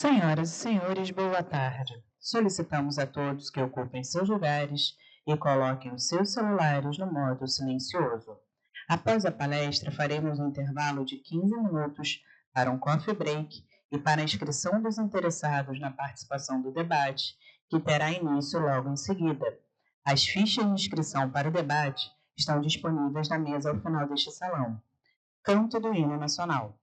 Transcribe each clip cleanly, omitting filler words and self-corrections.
Senhoras e senhores, boa tarde. Solicitamos a todos que ocupem seus lugares e coloquem os seus celulares no modo silencioso. Após a palestra, faremos um intervalo de 15 minutos para um coffee break e para a inscrição dos interessados na participação do debate, que terá início logo em seguida. As fichas de inscrição para o debate estão disponíveis na mesa ao final deste salão. Canto do Hino Nacional.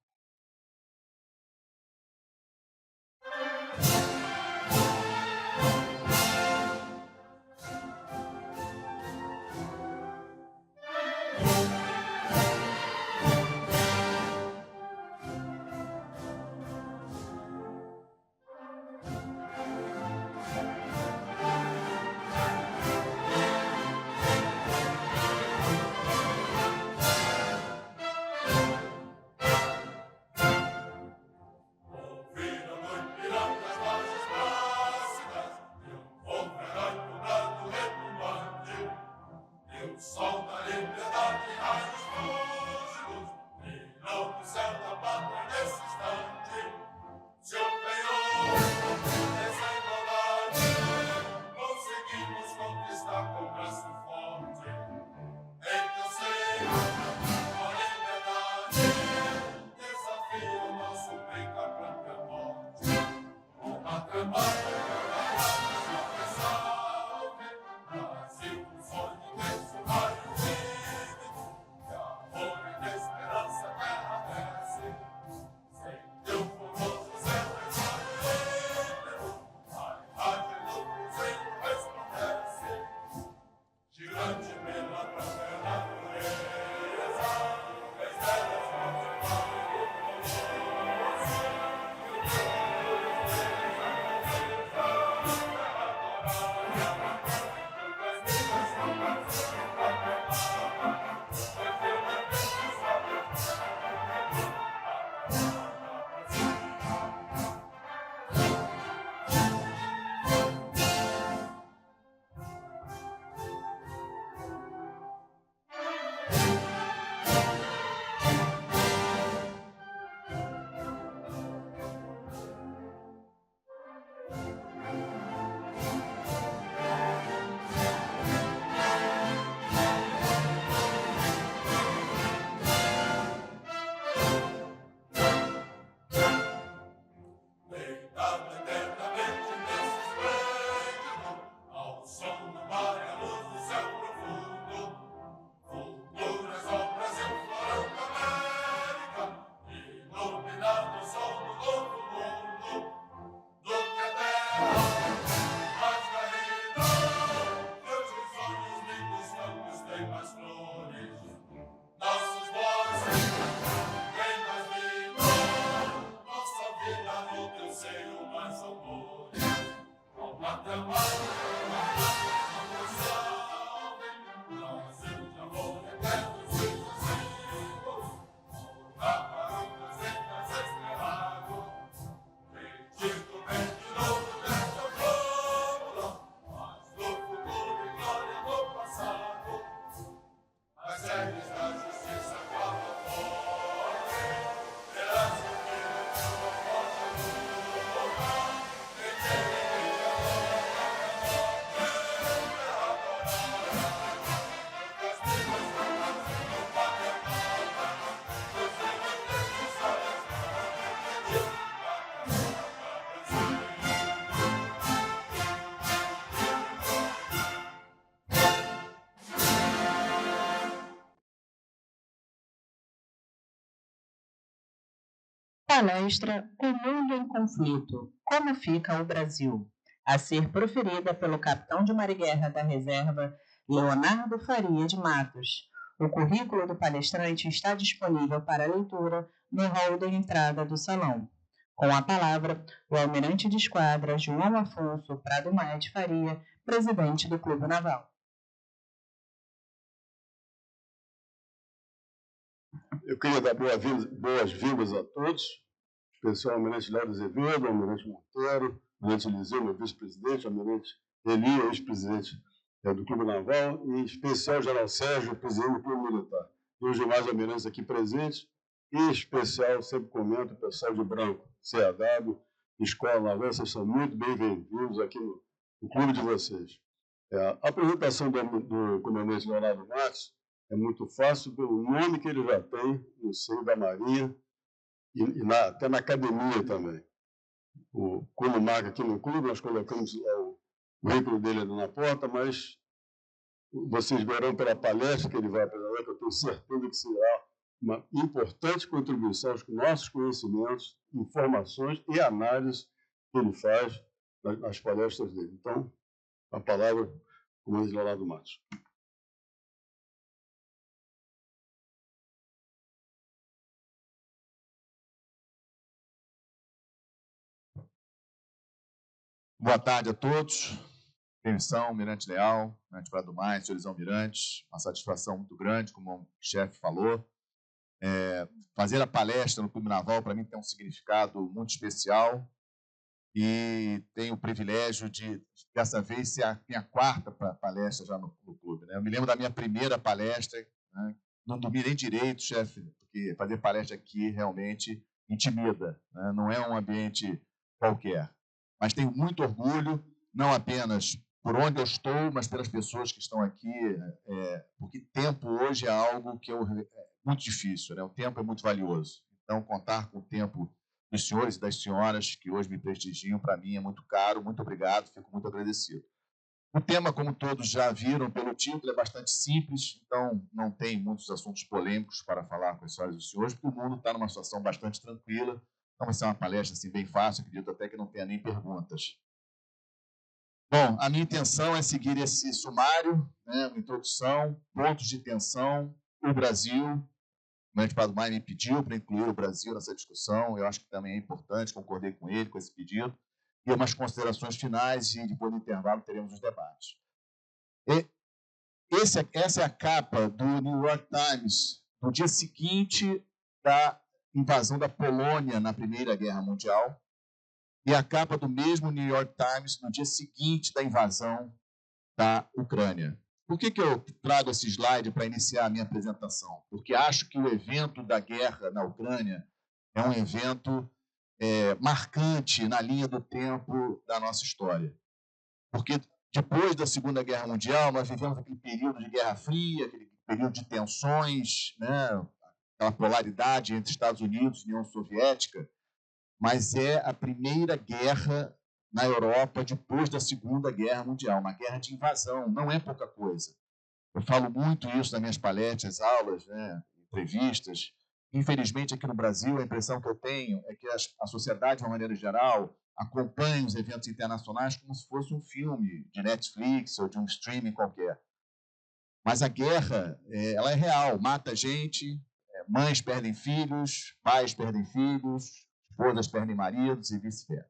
Palestra O Mundo em Conflito, Como Fica o Brasil? A ser proferida pelo capitão de Maringuerra da Reserva, Leonardo Faria de Matos. O currículo do palestrante está disponível para leitura no hall de entrada do salão. Com a palavra, o almirante de esquadra João Afonso Prado Maia de Faria, presidente do Clube Naval. Eu queria dar boas-vindas a todos, especial ao almirante Léo Azevedo, ao almirante Monteiro, ao almirante Eliseu, meu vice-presidente, ao almirante Eli, ex-presidente do Clube Naval, e em especial ao general Sérgio, presidente do Clube Militar. E os demais almirantes aqui presentes, e em especial, sempre comento, o pessoal de branco, CAW, Escola Lagoa, vocês são muito bem-vindos aqui no clube de vocês. A apresentação do comandante Leonardo Matos é muito fácil pelo nome que ele já tem no seio da Marinha e até na academia também. Quando marca aqui no clube, nós colocamos o currículo dele ali na porta, mas vocês verão pela palestra que ele vai apresentar, que eu tenho certeza que será uma importante contribuição aos nossos conhecimentos, informações e análises que ele faz nas palestras dele. Então, a palavra ao comandante Leonardo Matos. Boa tarde a todos. Permissão, Almirante Leal, Almirante Prado Mais, senhores almirantes, uma satisfação muito grande, como o chefe falou. Fazer a palestra no Clube Naval, para mim, tem um significado muito especial e tenho o privilégio de, dessa vez, ser a minha quarta palestra já no clube. Né? Eu me lembro da minha primeira palestra, né? Não dormi nem direito, chefe, porque fazer palestra aqui realmente intimida, né? Não é um ambiente qualquer. Mas tenho muito orgulho, não apenas por onde eu estou, mas pelas pessoas que estão aqui, porque tempo hoje é algo que é muito difícil, né? O tempo é muito valioso. Então, contar com o tempo dos senhores e das senhoras que hoje me prestigiam, para mim é muito caro. Muito obrigado, fico muito agradecido. O tema, como todos já viram pelo título, é bastante simples, então não tem muitos assuntos polêmicos para falar com as senhoras e os senhores, porque o mundo está numa situação bastante tranquila. Então vai ser uma palestra assim, bem fácil, acredito até que não tenha nem perguntas. Bom, a minha intenção é seguir esse sumário, né, uma introdução, pontos de tensão, o Brasil. O comandante Prado Mais me pediu para incluir o Brasil nessa discussão, eu acho que também é importante, concordei com ele, com esse pedido, e umas considerações finais, e depois do intervalo teremos os debates. Essa é a capa do New York Times, no dia seguinte da invasão da Polônia na Primeira Guerra Mundial, e a capa do mesmo New York Times no dia seguinte da invasão da Ucrânia. Por que eu trago esse slide para iniciar a minha apresentação? Porque acho que o evento da guerra na Ucrânia é um evento marcante na linha do tempo da nossa história. Porque depois da Segunda Guerra Mundial, nós vivemos aquele período de Guerra Fria, aquele período de tensões, né? Aquela polaridade entre Estados Unidos e União Soviética, mas é a primeira guerra na Europa depois da Segunda Guerra Mundial, uma guerra de invasão, não é pouca coisa. Eu falo muito isso nas minhas palestras, aulas, né, entrevistas. Infelizmente, aqui no Brasil, a impressão que eu tenho é que a sociedade, de uma maneira geral, acompanha os eventos internacionais como se fosse um filme de Netflix ou de um streaming qualquer. Mas a guerra, ela é real, mata gente, mães perdem filhos, pais perdem filhos, esposas perdem maridos e vice-versa.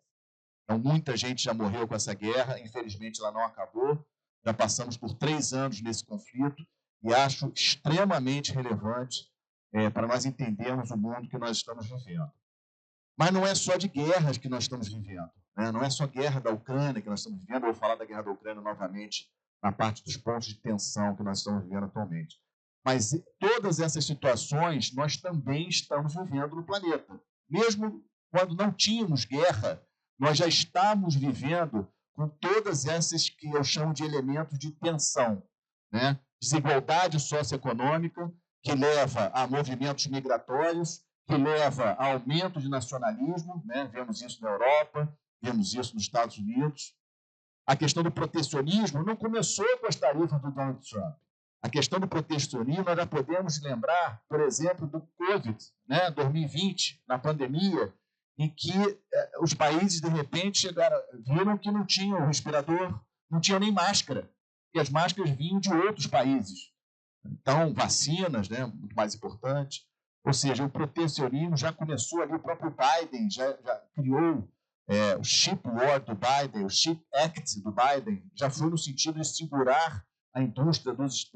Então, muita gente já morreu com essa guerra, infelizmente ela não acabou, já passamos por 3 anos nesse conflito e acho extremamente relevante para nós entendermos o mundo que nós estamos vivendo. Mas não é só de guerras que nós estamos vivendo, né? Não é só a guerra da Ucrânia que nós estamos vivendo, eu vou falar da guerra da Ucrânia novamente na parte dos pontos de tensão que nós estamos vivendo atualmente. Mas todas essas situações nós também estamos vivendo no planeta. Mesmo quando não tínhamos guerra, nós já estamos vivendo com todas essas que eu chamo de elementos de tensão, né? Desigualdade socioeconômica, que leva a movimentos migratórios, que leva a aumento de nacionalismo, né? Vemos isso na Europa, vemos isso nos Estados Unidos. A questão do protecionismo não começou com as tarifas do Donald Trump. A questão do protecionismo, nós já podemos lembrar, por exemplo, do Covid, né, 2020, na pandemia, em que os países, de repente, viram que não tinham respirador, não tinham nem máscara, e as máscaras vinham de outros países. Então, vacinas, né, muito mais importante. Ou seja, o protecionismo já começou ali, o próprio Biden já criou o Chip War do Biden, o Chip Act do Biden, já foi no sentido de segurar a indústria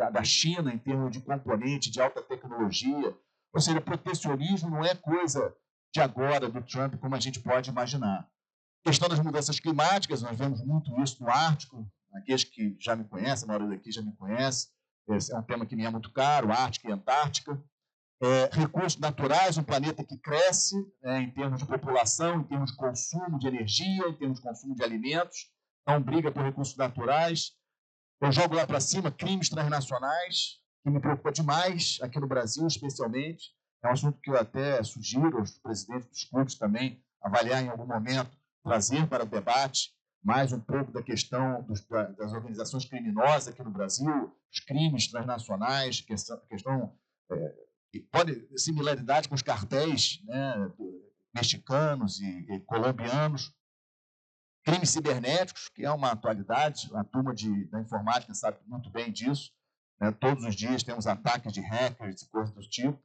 da China em termos de componente, de alta tecnologia. Ou seja, protecionismo não é coisa de agora, do Trump, como a gente pode imaginar. A questão das mudanças climáticas, nós vemos muito isso no Ártico, aqueles que já me conhecem, a maioria daqui já me conhece, esse é um tema que me é muito caro, Ártico e Antártica. recursos naturais, um planeta que cresce em termos de população, em termos de consumo de energia, em termos de consumo de alimentos, então briga por recursos naturais. Eu jogo lá para cima crimes transnacionais, que me preocupa demais, aqui no Brasil especialmente. É um assunto que eu até sugiro aos presidentes dos clubes também avaliar em algum momento, trazer para o debate mais um pouco da questão das organizações criminosas aqui no Brasil, os crimes transnacionais, questão que pode similaridade com os cartéis, né, mexicanos e colombianos, crimes cibernéticos, que é uma atualidade, a turma da informática sabe muito bem disso, né? Todos os dias temos ataques de hackers e coisas do tipo.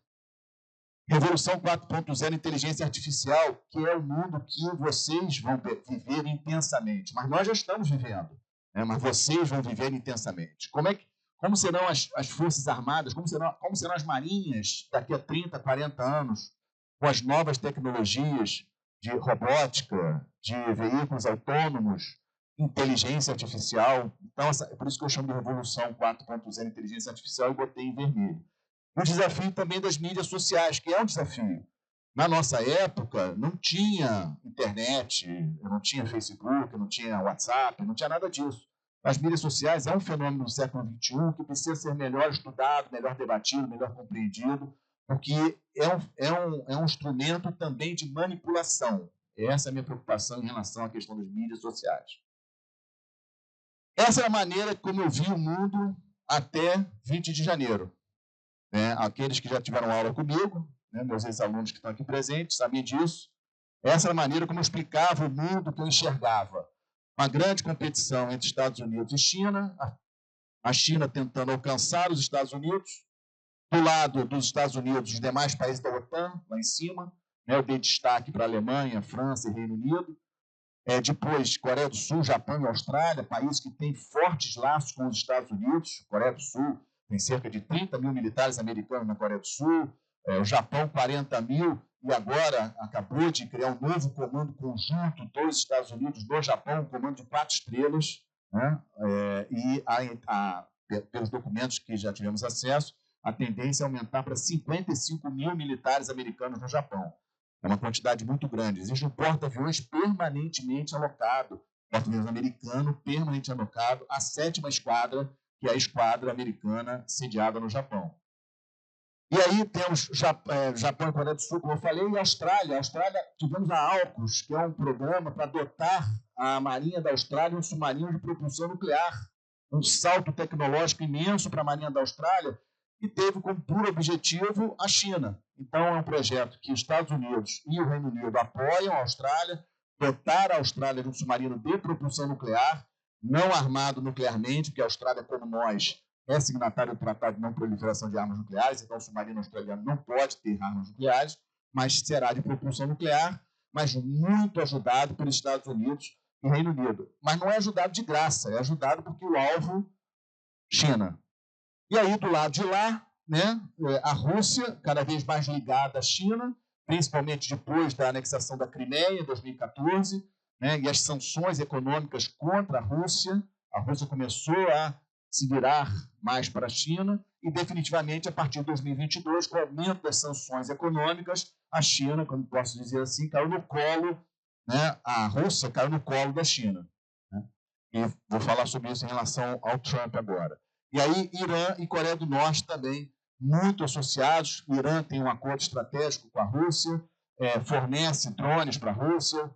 Revolução 4.0, inteligência artificial, que é o mundo que vocês vão viver intensamente. Mas nós já estamos vivendo, né? Mas vocês vão viver intensamente. Como serão as Forças Armadas, como serão as marinhas daqui a 30, 40 anos, com as novas tecnologias de robótica, de veículos autônomos, inteligência artificial. Então, é por isso que eu chamo de Revolução 4.0, inteligência artificial, e botei em vermelho. O desafio também das mídias sociais, que é um desafio. Na nossa época, não tinha internet, não tinha Facebook, não tinha WhatsApp, não tinha nada disso. As mídias sociais é um fenômeno do século XXI que precisa ser melhor estudado, melhor debatido, melhor compreendido, porque é um instrumento também de manipulação. Essa é a minha preocupação em relação à questão das mídias sociais. Essa é a maneira como eu vi o mundo até 20 de janeiro. Aqueles que já tiveram aula comigo, né, meus ex-alunos que estão aqui presentes, sabem disso. Essa é a maneira como eu explicava o mundo que eu enxergava. Uma grande competição entre Estados Unidos e China, a China tentando alcançar os Estados Unidos. Do lado dos Estados Unidos, os demais países da OTAN, lá em cima, né, eu dei destaque para a Alemanha, França e Reino Unido. Depois, Coreia do Sul, Japão e Austrália, países que têm fortes laços com os Estados Unidos. Coreia do Sul tem cerca de 30 mil militares americanos na Coreia do Sul, o Japão 40 mil, e agora acabou de criar um novo comando conjunto dos Estados Unidos no Japão, um comando de 4 estrelas, né? Pelos documentos que já tivemos acesso, a tendência é aumentar para 55 mil militares americanos no Japão. É uma quantidade muito grande. Existe um porta-aviões permanentemente alocado, porta-aviões americano permanentemente alocado à 7ª esquadra, que é a esquadra americana sediada no Japão. E aí temos Japão e Coreia do Sul, como eu falei, e a Austrália. A Austrália, tivemos a AUKUS, que é um programa para dotar a Marinha da Austrália um submarino de propulsão nuclear. Um salto tecnológico imenso para a Marinha da Austrália, e teve como puro objetivo a China. Então, é um projeto que os Estados Unidos e o Reino Unido apoiam a Austrália, dotar a Austrália de um submarino de propulsão nuclear, não armado nuclearmente, porque a Austrália, como nós, é signatário do Tratado de Não Proliferação de Armas Nucleares, então o submarino australiano não pode ter armas nucleares, mas será de propulsão nuclear, mas muito ajudado pelos Estados Unidos e Reino Unido. Mas não é ajudado de graça, é ajudado porque o alvo, China. E aí, do lado de lá, né, a Rússia, cada vez mais ligada à China, principalmente depois da anexação da Crimeia, em 2014, né, e as sanções econômicas contra a Rússia. A Rússia começou a se virar mais para a China e, definitivamente, a partir de 2022, com o aumento das sanções econômicas, a China, como posso dizer assim, caiu no colo, né, a Rússia caiu no colo da China. Né? E vou falar sobre isso em relação ao Trump agora. E aí, Irã e Coreia do Norte também muito associados. O Irã tem um acordo estratégico com a Rússia, fornece drones para a Rússia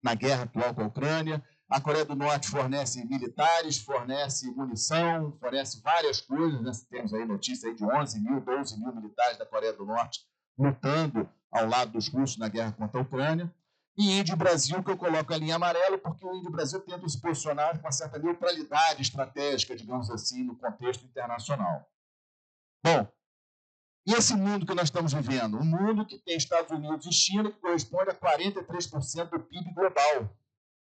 na guerra atual com a Ucrânia. A Coreia do Norte fornece militares, fornece munição, fornece várias coisas. Né? Temos aí notícia aí de 11 mil, 12 mil militares da Coreia do Norte lutando ao lado dos russos na guerra contra a Ucrânia. E Índia e Brasil, que eu coloco a linha amarela, porque o Índia e o Brasil tentam se posicionar com uma certa neutralidade estratégica, digamos assim, no contexto internacional. Bom, e esse mundo que nós estamos vivendo? Um mundo que tem Estados Unidos e China, que corresponde a 43% do PIB global.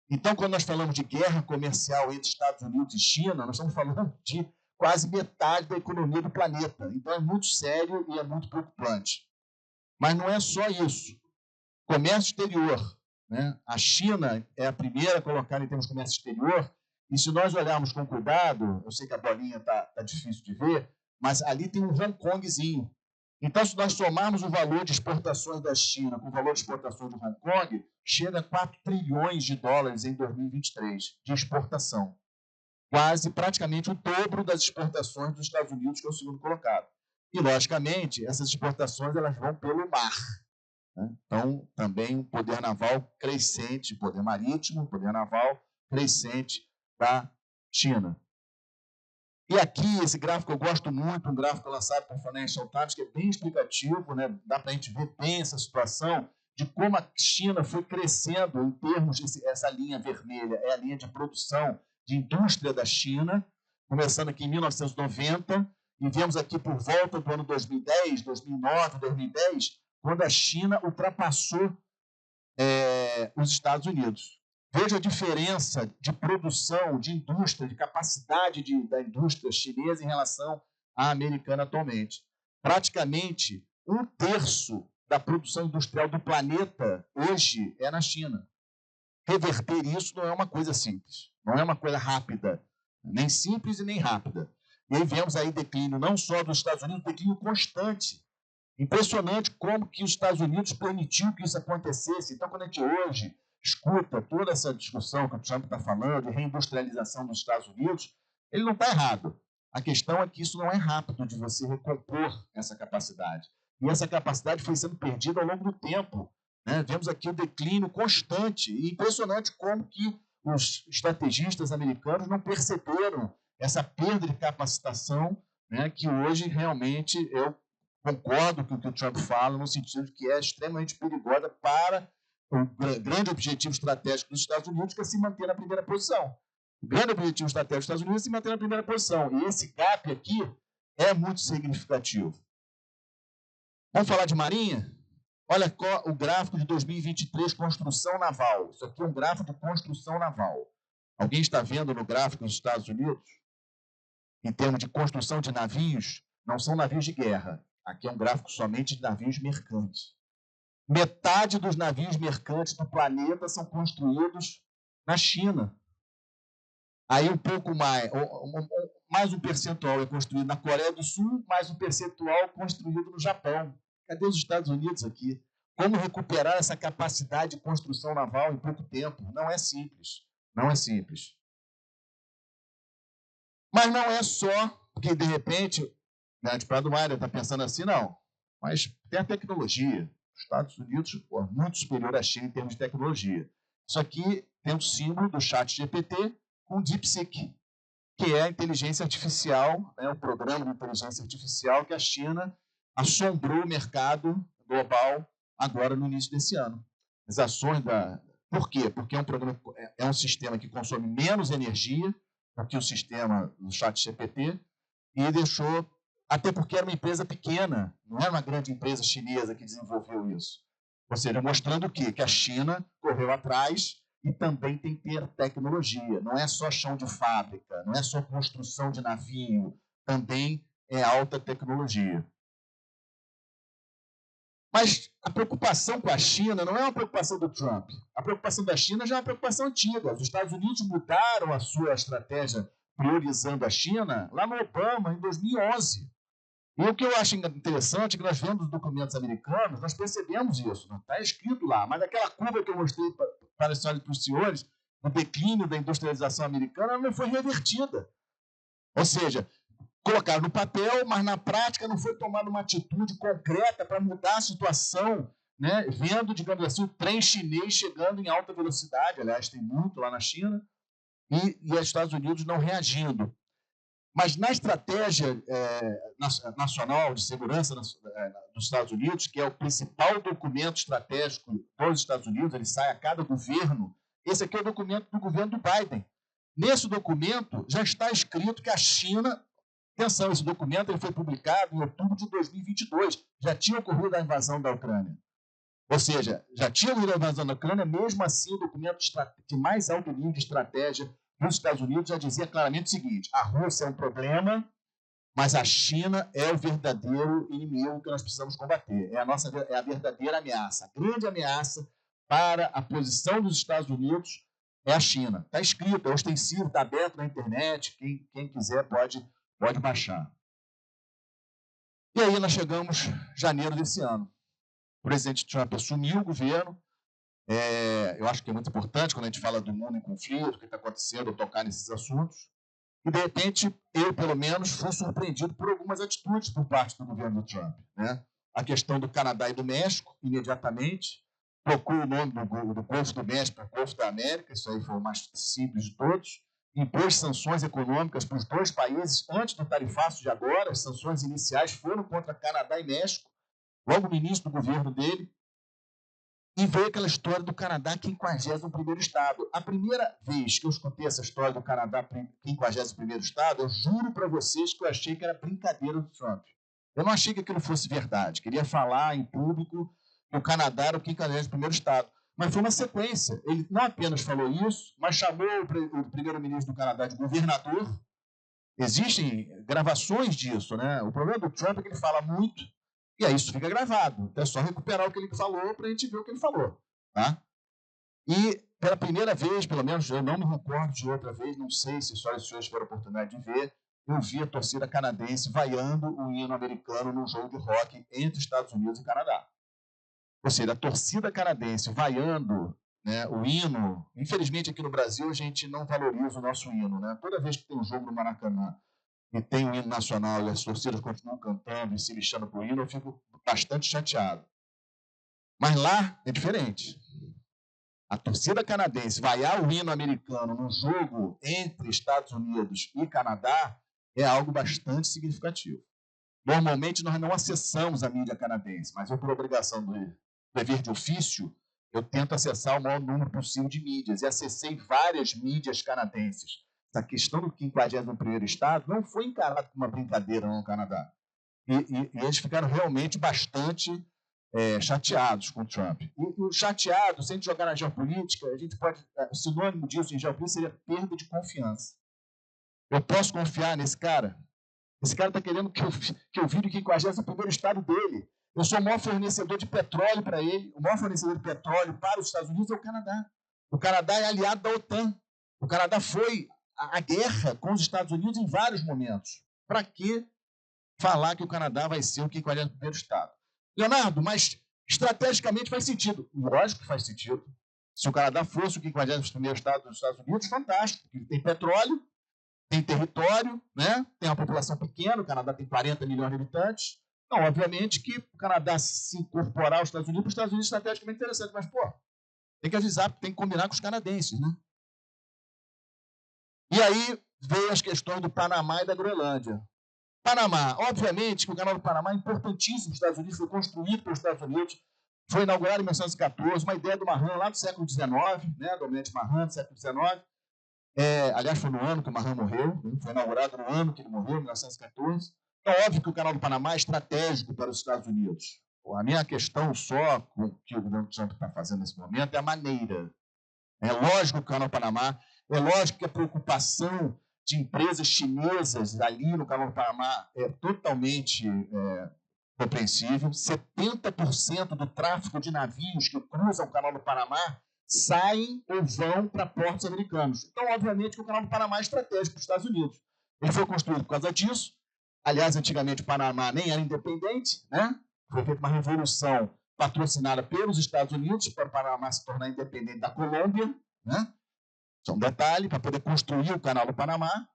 Então, quando nós falamos de guerra comercial entre Estados Unidos e China, nós estamos falando de quase metade da economia do planeta. Então, é muito sério e é muito preocupante. Mas não é só isso. Comércio exterior. Né? A China é a primeira a colocar em termos de comércio exterior, e se nós olharmos com cuidado, eu sei que a bolinha está difícil de ver, mas ali tem um Hong Kongzinho. Então, se nós somarmos o valor de exportações da China com o valor de exportações de Hong Kong, chega a 4 trilhões de dólares em 2023 de exportação. Praticamente o dobro das exportações dos Estados Unidos, que é o segundo colocado. E, logicamente, essas exportações elas vão pelo mar. Né? Então, também um poder naval crescente, poder marítimo, poder naval crescente da China. E aqui, esse gráfico eu gosto muito, um gráfico lançado por Financial Times, que é bem explicativo, né? Dá para a gente ver bem essa situação de como a China foi crescendo em termos essa linha vermelha, é a linha de produção de indústria da China, começando aqui em 1990, e vemos aqui por volta do ano 2010, 2009, 2010, quando a China ultrapassou os Estados Unidos. Veja a diferença de produção, de indústria, de capacidade da indústria chinesa em relação à americana atualmente. Praticamente 1/3 da produção industrial do planeta hoje é na China. Reverter isso não é uma coisa simples, não é uma coisa rápida, nem simples e nem rápida. E aí vemos aí declínio não só dos Estados Unidos, declínio constante. Impressionante como que os Estados Unidos permitiu que isso acontecesse. Então, quando a gente hoje escuta toda essa discussão que o Trump está falando de reindustrialização dos Estados Unidos, ele não está errado. A questão é que isso não é rápido de você recompor essa capacidade. E essa capacidade foi sendo perdida ao longo do tempo. Né? Vemos aqui o declínio constante e impressionante como que os estrategistas americanos não perceberam essa perda de capacitação, né, que hoje realmente eu concordo com o que o Trump fala, no sentido de que é extremamente perigosa para o grande objetivo estratégico dos Estados Unidos, que é se manter na primeira posição. O grande objetivo estratégico dos Estados Unidos é se manter na primeira posição. E esse gap aqui é muito significativo. Vamos falar de Marinha? Olha o gráfico de 2023, construção naval. Isso aqui é um gráfico de construção naval. Alguém está vendo no gráfico dos Estados Unidos? Em termos de construção de navios, não são navios de guerra. Aqui é um gráfico somente de navios mercantes. Metade dos navios mercantes do planeta são construídos na China. Aí um pouco mais um percentual é construído na Coreia do Sul, mais um percentual construído no Japão. Cadê os Estados Unidos aqui? Como recuperar essa capacidade de construção naval em pouco tempo? Não é simples. Não é simples. Mas não é só porque, de repente, de Prado Maia está pensando assim, não. Mas tem a tecnologia. Os Estados Unidos é muito superior à China em termos de tecnologia. Isso aqui tem o símbolo do ChatGPT com o DeepSeek, que é a inteligência artificial, o programa de inteligência artificial que a China assombrou o mercado global agora no início desse ano. As ações da... Por quê? Porque é um sistema que consome menos energia do que o sistema do ChatGPT e deixou... Até porque era uma empresa pequena, não era uma grande empresa chinesa que desenvolveu isso. Ou seja, mostrando o quê? Que a China correu atrás e também tem que ter tecnologia. Não é só chão de fábrica, não é só construção de navio, também é alta tecnologia. Mas a preocupação com a China não é uma preocupação do Trump. A preocupação da China já é uma preocupação antiga. Os Estados Unidos mudaram a sua estratégia priorizando a China lá no Obama, em 2011. E o que eu acho interessante é que nós vendo os documentos americanos, nós percebemos isso, não está escrito lá, mas aquela curva que eu mostrei para os senhores, o declínio da industrialização americana, não foi revertida. Ou seja, colocaram no papel, mas na prática não foi tomada uma atitude concreta para mudar a situação, né? Vendo, digamos assim, o trem chinês chegando em alta velocidade, aliás, tem muito lá na China, e os Estados Unidos não reagindo. Mas na estratégia nacional de segurança dos Estados Unidos, que é o principal documento estratégico dos Estados Unidos, ele sai a cada governo, esse aqui é o documento do governo do Biden. Nesse documento já está escrito que a China... Atenção, esse documento ele foi publicado em outubro de 2022, já tinha ocorrido a invasão da Ucrânia. Ou seja, já tinha ocorrido a invasão da Ucrânia, mesmo assim o documento de mais alto nível de estratégia dos Estados Unidos já dizia claramente o seguinte: a Rússia é um problema, mas a China é o verdadeiro inimigo que nós precisamos combater. É a verdadeira ameaça. A grande ameaça para a posição dos Estados Unidos é a China. Está escrito, é ostensivo, está aberto na internet, quem quiser pode baixar. E aí nós chegamos em janeiro desse ano. O presidente Trump assumiu o governo. Eu acho que é muito importante, quando a gente fala do mundo em conflito, o que está acontecendo, tocar nesses assuntos. E, de repente, eu, pelo menos, fui surpreendido por algumas atitudes por parte do governo do Trump. Né? A questão do Canadá e do México, imediatamente, trocou o nome do Golfo do México para o Golfo da América, isso aí foi o mais simples de todos, impôs sanções econômicas para os dois países antes do tarifaço de agora. As sanções iniciais foram contra Canadá e México, logo no início do governo dele. E veio aquela história do Canadá 51º estado. A primeira vez que eu escutei essa história do Canadá 51º estado, eu juro para vocês que eu achei que era brincadeira do Trump. Eu não achei que aquilo fosse verdade. Queria falar em público que o Canadá era o 51º estado. Mas foi uma sequência. Ele não apenas falou isso, mas chamou o primeiro-ministro do Canadá de governador. Existem gravações disso, né? O problema do Trump é que ele fala muito, e aí isso fica gravado. Então é só recuperar o que ele falou para a gente ver o que ele falou. Tá? E pela primeira vez, pelo menos eu não me recordo de outra vez, não sei se só os senhores tiveram a oportunidade de ver, eu vi a torcida canadense vaiando o hino americano num jogo de hóquei entre Estados Unidos e Canadá. Ou seja, a torcida canadense vaiando, né, o hino. Infelizmente aqui no Brasil a gente não valoriza o nosso hino. Né? Toda vez que tem um jogo no Maracanã e tem um hino nacional e as torcidas continuam cantando e se lixando para o hino, eu fico bastante chateado. Mas lá é diferente. A torcida canadense vaiar o hino americano num jogo entre Estados Unidos e Canadá é algo bastante significativo. Normalmente nós não acessamos a mídia canadense, mas eu, por obrigação do dever de ofício, eu tento acessar o maior número possível de mídias, e acessei várias mídias canadenses. Essa questão do 51º estado não foi encarada como uma brincadeira no Canadá. E eles ficaram realmente bastante chateados com o Trump. E o chateado, se a gente jogar na geopolítica, a gente pode, o sinônimo disso em geopolítica seria perda de confiança. Eu posso confiar nesse cara? Esse cara está querendo que eu vire o 51º estado dele. Eu sou o maior fornecedor de petróleo para ele. O maior fornecedor de petróleo para os Estados Unidos é o Canadá. O Canadá é aliado da OTAN. O Canadá foi à guerra com os Estados Unidos em vários momentos. Para que falar que o Canadá vai ser o 51º estado? Leonardo, mas estrategicamente faz sentido. Lógico que faz sentido. Se o Canadá fosse o 51º estado dos Estados Unidos, fantástico. Ele tem petróleo, tem território, né? Tem uma população pequena, o Canadá tem 40 milhões de habitantes. Então, obviamente que o Canadá se incorporar aos Estados Unidos, para os Estados Unidos é estrategicamente interessante, mas, tem que avisar, tem que combinar com os canadenses, né? E aí veio as questões do Panamá e da Groenlândia. Panamá, obviamente que o Canal do Panamá é importantíssimo nos Estados Unidos, foi construído pelos Estados Unidos, foi inaugurado em 1914, uma ideia do Mahan lá do século XIX, né? Do Almirante Mahan, do século XIX. Aliás, foi no ano que o Mahan morreu, né? Foi inaugurado no ano que ele morreu, em 1914. Então, óbvio que o Canal do Panamá é estratégico para os Estados Unidos. A minha questão só com o que o governo Trump está fazendo nesse momento é a maneira. É lógico que o Canal do Panamá, é lógico que a preocupação de empresas chinesas ali no Canal do Panamá é totalmente compreensível. 70% do tráfego de navios que cruzam o Canal do Panamá saem ou vão para portos americanos. Então, obviamente, que o Canal do Panamá é estratégico para os Estados Unidos. Ele foi construído por causa disso. Aliás, antigamente o Panamá nem era independente, né? Foi feita uma revolução patrocinada pelos Estados Unidos para o Panamá se tornar independente da Colômbia, né? Isso é um detalhe, para poder construir o Canal do Panamá.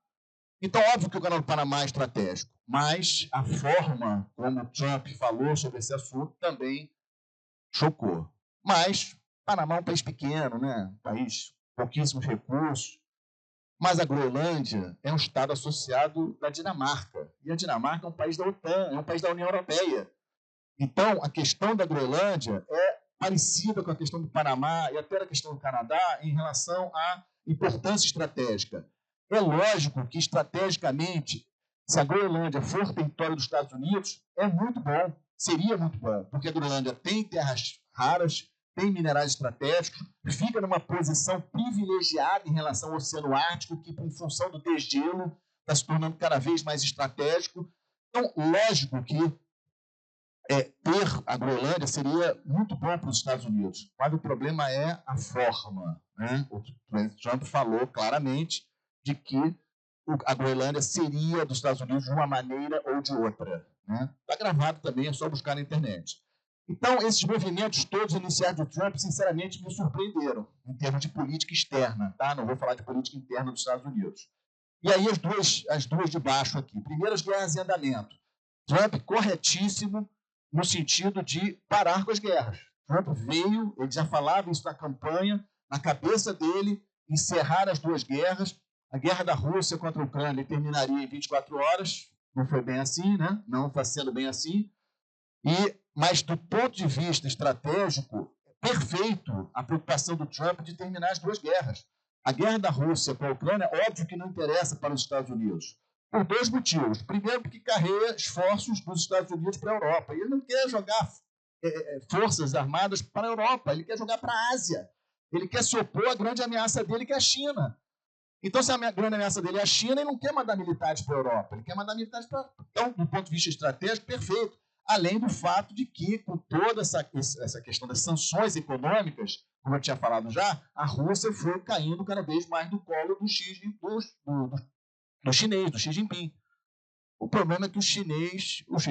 Então, óbvio que o Canal do Panamá é estratégico, mas a forma como o Trump falou sobre esse assunto também chocou. Mas Panamá é um país pequeno, né? Um país com pouquíssimos recursos. Mas a Groenlândia é um estado associado da Dinamarca. E a Dinamarca é um país da OTAN, é um país da União Europeia. Então, a questão da Groenlândia é parecida com a questão do Panamá e até a questão do Canadá em relação à importância estratégica. É lógico que, estrategicamente, se a Groenlândia for território dos Estados Unidos, é muito bom, seria muito bom, porque a Groenlândia tem terras raras, tem minerais estratégicos, fica numa posição privilegiada em relação ao Oceano Ártico, que, em função do desgelo, está se tornando cada vez mais estratégico. Então, lógico que ter a Groenlândia seria muito bom para os Estados Unidos, mas o problema é a forma, né? O presidente Trump falou claramente de que a Groenlândia seria dos Estados Unidos de uma maneira ou de outra. Está gravado também, é só buscar na internet. Então, esses movimentos todos iniciados do Trump, sinceramente, me surpreenderam em termos de política externa. Tá? Não vou falar de política interna dos Estados Unidos. E aí as duas de baixo aqui. Primeiro, as guerras em andamento. Trump corretíssimo no sentido de parar com as guerras. Trump veio, ele já falava isso na campanha, na cabeça dele, encerrar as duas guerras. A guerra da Rússia contra a Ucrânia terminaria em 24 horas. Não foi bem assim, né? Não está sendo bem assim. Mas, do ponto de vista estratégico, é perfeito a preocupação do Trump de terminar as duas guerras. A guerra da Rússia com a Ucrânia, óbvio que não interessa para os Estados Unidos. Por dois motivos. Primeiro, porque carrega esforços dos Estados Unidos para a Europa. E ele não quer jogar forças armadas para a Europa, ele quer jogar para a Ásia. Ele quer se opor à grande ameaça dele, que é a China. Então, se a grande ameaça dele é a China, ele não quer mandar militares para a Europa, ele quer mandar militares para... Então, do ponto de vista estratégico, perfeito. Além do fato de que, com toda essa questão das sanções econômicas, como eu tinha falado já, a Rússia foi caindo cada vez mais no colo do Xi Jinping. O problema é que o Xi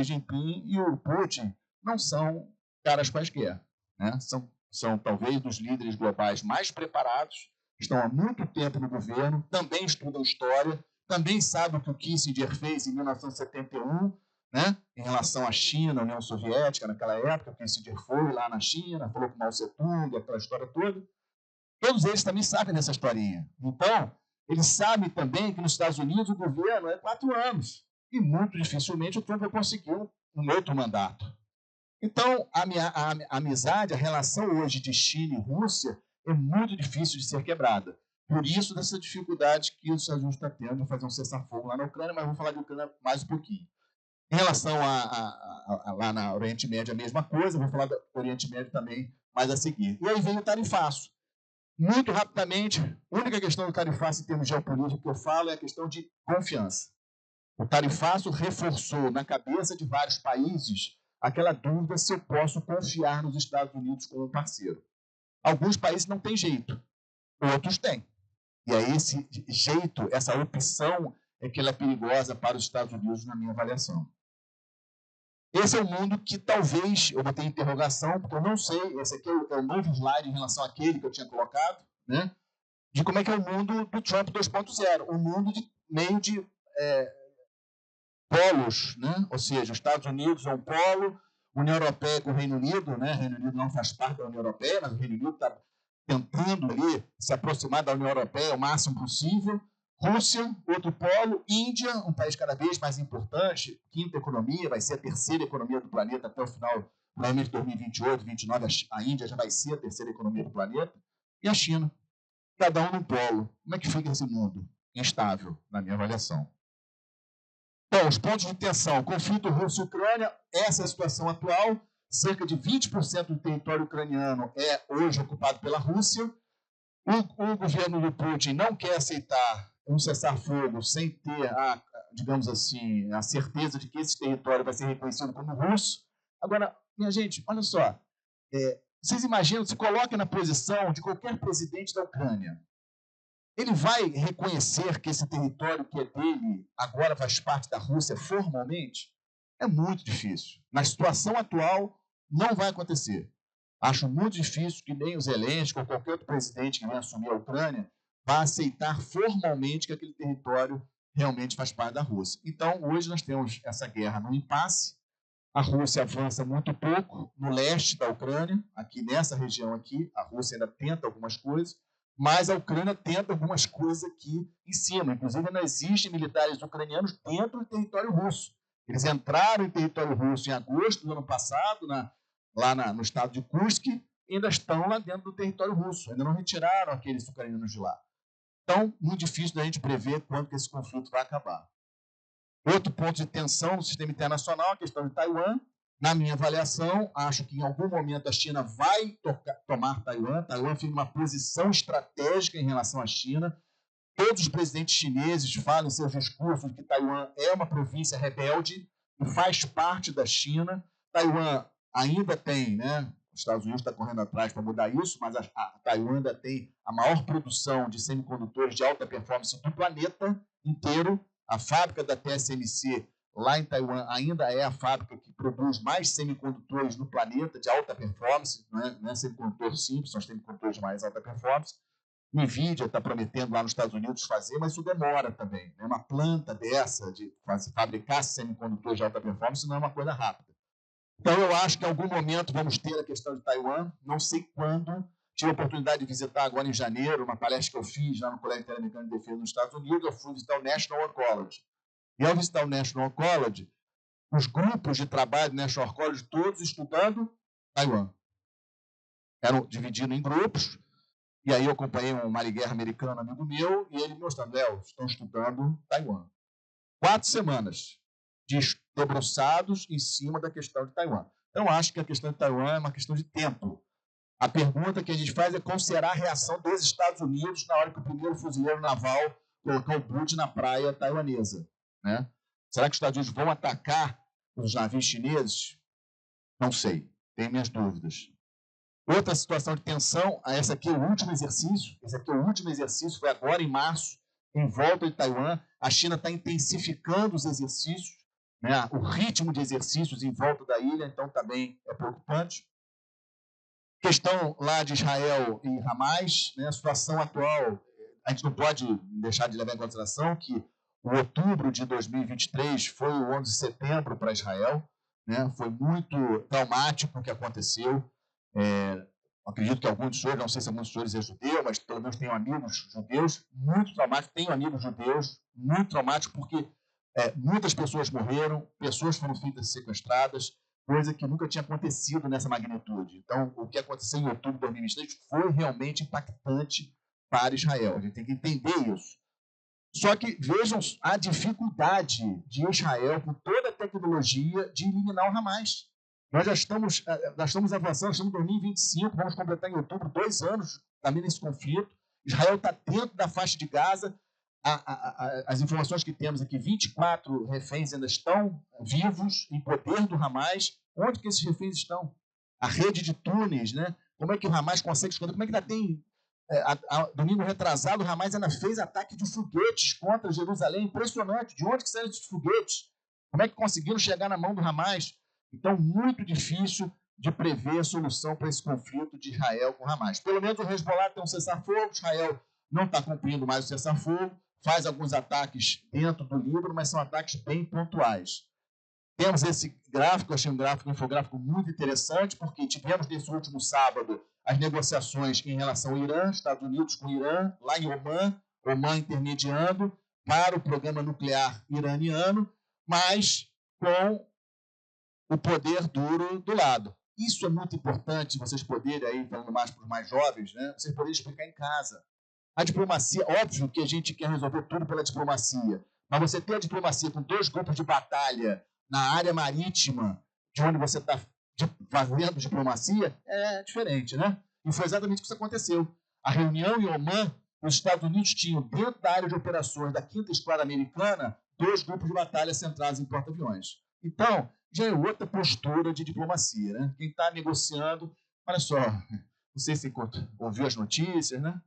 Jinping e o Putin não são caras quaisquer. Né? São talvez dos líderes globais mais preparados, estão há muito tempo no governo, também estudam história, também sabem o que o Kissinger fez em 1971, né? Em relação à China, à União Soviética, naquela época, o Kissinger foi lá na China, falou com Mao Tse-tung, aquela história toda. Todos eles também sabem dessa historinha. Então, eles sabem também que nos Estados Unidos o governo é 4 anos. E muito dificilmente o Trump vai conseguir um outro mandato. Então, a amizade, a relação hoje de China e Rússia é muito difícil de ser quebrada. Por isso, dessa dificuldade que os Estados Unidos estão tendo de fazer um cessar-fogo lá na Ucrânia, mas vamos falar de Ucrânia mais um pouquinho. Em relação lá na Oriente Médio, a mesma coisa, vou falar do Oriente Médio também mais a seguir. E aí vem o tarifaço. Muito rapidamente, a única questão do tarifaço em termos geopolíticos que eu falo é a questão de confiança. O tarifaço reforçou na cabeça de vários países aquela dúvida se eu posso confiar nos Estados Unidos como um parceiro. Alguns países não têm jeito, outros têm. E aí esse jeito, essa opção, é que ela é perigosa para os Estados Unidos, na minha avaliação. Esse é o mundo que talvez, eu botei interrogação, porque eu não sei, esse aqui é o novo slide em relação àquele que eu tinha colocado, né, de como é que é o mundo do Trump 2.0, um mundo meio de polos, né, ou seja, os Estados Unidos é um polo, União Europeia com o Reino Unido, né, o Reino Unido não faz parte da União Europeia, mas o Reino Unido está tentando ali se aproximar da União Europeia o máximo possível. Rússia, outro polo, Índia, um país cada vez mais importante, quinta economia, vai ser a terceira economia do planeta até o final, provavelmente de 2028, 2029, a Índia já vai ser a terceira economia do planeta, e a China, cada um num polo. Como é que fica esse mundo? Instável, na minha avaliação. Então, os pontos de tensão, conflito Rússia-Ucrânia, essa é a situação atual, cerca de 20% do território ucraniano é hoje ocupado pela Rússia, o governo do Putin não quer aceitar um cessar-fogo sem ter, digamos assim, a certeza de que esse território vai ser reconhecido como russo. Agora, minha gente, olha só, vocês imaginam, se coloquem na posição de qualquer presidente da Ucrânia. Ele vai reconhecer que esse território que é dele agora faz parte da Rússia formalmente? É muito difícil. Na situação atual, não vai acontecer. Acho muito difícil que nem o Zelensky ou qualquer outro presidente que venha assumir a Ucrânia vá aceitar formalmente que aquele território realmente faz parte da Rússia. Então, hoje nós temos essa guerra no impasse. A Rússia avança muito pouco no leste da Ucrânia, aqui nessa região aqui. A Rússia ainda tenta algumas coisas, mas a Ucrânia tenta algumas coisas aqui em cima. Inclusive, não existem militares ucranianos dentro do território russo. Eles entraram em território russo em agosto do ano passado, no estado de Kursk, e ainda estão lá dentro do território russo. Ainda não retiraram aqueles ucranianos de lá. Então, muito difícil da gente prever quando que esse conflito vai acabar. Outro ponto de tensão no sistema internacional, a questão de Taiwan. Na minha avaliação, acho que em algum momento a China vai tomar Taiwan. Taiwan fica uma posição estratégica em relação à China. Todos os presidentes chineses falam em seus discursos que Taiwan é uma província rebelde e faz parte da China. Taiwan ainda tem, né, Os Estados Unidos está correndo atrás para mudar isso, mas a Taiwan ainda tem a maior produção de semicondutores de alta performance do planeta inteiro. A fábrica da TSMC, lá em Taiwan, ainda é a fábrica que produz mais semicondutores no planeta de alta performance, não é semicondutor simples, são os semicondutores de mais alta performance. NVIDIA está prometendo lá nos Estados Unidos fazer, mas isso demora também. Né? Uma planta dessa, de fabricar semicondutores de alta performance, não é uma coisa rápida. Então, eu acho que em algum momento vamos ter a questão de Taiwan, não sei quando. Tive a oportunidade de visitar agora em janeiro, uma palestra que eu fiz lá no Colégio Interamericano de Defesa nos Estados Unidos, eu fui visitar o National College. E ao visitar o National College, os grupos de trabalho do National College, todos estudando Taiwan. Eram divididos em grupos, e aí eu acompanhei um marighera americano, amigo meu, e ele me mostrando, Léo, estão estudando Taiwan. 4 semanas debruçados em cima da questão de Taiwan. Então, acho que a questão de Taiwan é uma questão de tempo. A pergunta que a gente faz é qual será a reação dos Estados Unidos na hora que o primeiro fuzileiro naval colocar o boot na praia taiwanesa. Né? Será que os Estados Unidos vão atacar os navios chineses? Não sei, tenho minhas dúvidas. Outra situação de tensão, essa aqui é o último exercício, esse aqui é o último exercício, foi agora em março, em volta de Taiwan. A China está intensificando os exercícios, né? O ritmo de exercícios em volta da ilha, então também é preocupante. Questão lá de Israel e Hamas, né? A situação atual, a gente não pode deixar de levar em consideração que o outubro de 2023 foi o 11 de setembro para Israel, né? Foi muito traumático o que aconteceu. Acredito que alguns dos senhores, não sei se alguns dos senhores é judeu, mas pelo menos tenho amigos judeus, muito traumático, tenho amigos judeus, muito traumático, porque muitas pessoas morreram, pessoas foram feitas sequestradas, coisa que nunca tinha acontecido nessa magnitude. Então, o que aconteceu em outubro de 2023 foi realmente impactante para Israel. A gente tem que entender isso. Só que vejam a dificuldade de Israel, com toda a tecnologia, de eliminar o Hamas. Nós já estamos avançando, estamos em 2025, vamos completar em outubro 2 anos também nesse conflito. Israel está dentro da faixa de Gaza. As informações que temos aqui, 24 reféns ainda estão vivos, em poder do Hamas. Onde que esses reféns estão? A rede de túneis, né? Como é que o Hamas consegue esconder? Como é que ainda tem... domingo retrasado, o Hamas ainda fez ataque de foguetes contra Jerusalém. Impressionante. De onde que saíram esses foguetes? Como é que conseguiram chegar na mão do Hamas? Então, muito difícil de prever a solução para esse conflito de Israel com Hamas. Pelo menos o Hezbollah tem um cessar-fogo, Israel não está cumprindo mais o cessar-fogo, faz alguns ataques dentro do Líbano, mas são ataques bem pontuais. Temos esse gráfico, eu achei um infográfico muito interessante, porque tivemos nesse último sábado as negociações em relação ao Irã, Estados Unidos com o Irã, lá em Omã intermediando para o programa nuclear iraniano, mas com o poder duro do lado. Isso é muito importante, vocês poderem, aí, falando mais para os mais jovens, né, vocês poderem explicar em casa. A diplomacia, óbvio que a gente quer resolver tudo pela diplomacia, mas você ter a diplomacia com 2 grupos de batalha na área marítima, de onde você está fazendo diplomacia, é diferente, né? E foi exatamente o que aconteceu. A reunião em Omã, os Estados Unidos tinham, dentro da área de operações da 5ª Esquadra Americana, 2 grupos de batalha centrados em porta-aviões. Então, já é outra postura de diplomacia, né? Quem está negociando, olha só, não sei se ouviu as notícias, né?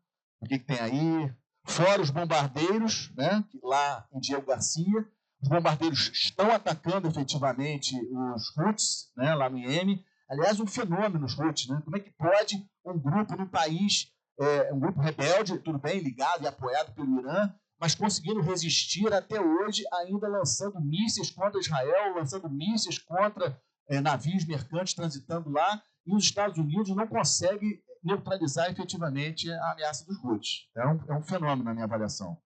O que tem aí? Fora os bombardeiros, né? Lá em Diego Garcia, os bombardeiros estão atacando efetivamente os Houthis, né? Lá no Iêmen. Aliás, um fenômeno os Houthis, né? Como é que pode um grupo no país, um grupo rebelde, tudo bem, ligado e apoiado pelo Irã, mas conseguindo resistir até hoje, ainda lançando mísseis contra Israel, lançando mísseis contra navios mercantes transitando lá, e os Estados Unidos não conseguem neutralizar efetivamente a ameaça dos Houthis. É um fenômeno na minha avaliação.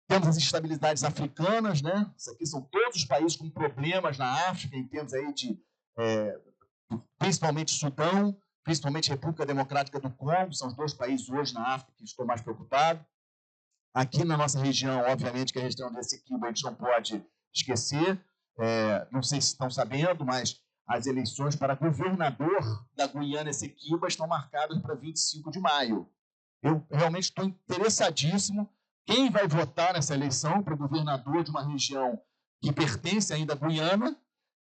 Temos as instabilidades africanas, né? Isso aqui são todos os países com problemas na África, em termos aí de, principalmente Sudão, principalmente República Democrática do Congo, são os 2 países hoje na África que estou mais preocupado. Aqui na nossa região, obviamente, que a região desse Essequibo a gente não pode esquecer, não sei se estão sabendo, mas as eleições para governador da Guiana Essequiba estão marcadas para 25 de maio. Eu realmente estou interessadíssimo quem vai votar nessa eleição para governador de uma região que pertence ainda à Guiana,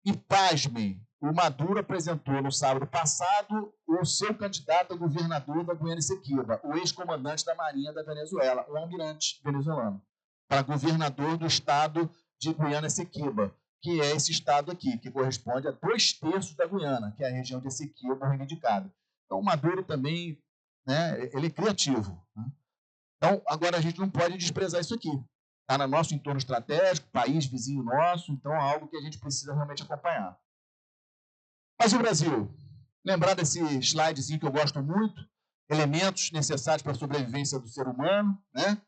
e, pasmem, o Maduro apresentou no sábado passado o seu candidato a governador da Guiana Essequiba, o ex-comandante da Marinha da Venezuela, o almirante venezuelano, para governador do estado de Guiana Essequiba, que é esse estado aqui, que corresponde a 2/3 da Guiana, que é a região de Essequiba reivindicada. Então, o Maduro também, né, ele é criativo. Né? Então, agora a gente não pode desprezar isso aqui. Está no nosso entorno estratégico, país vizinho nosso, então é algo que a gente precisa realmente acompanhar. Mas o Brasil, lembrar desse slidezinho que eu gosto muito, elementos necessários para a sobrevivência do ser humano, né?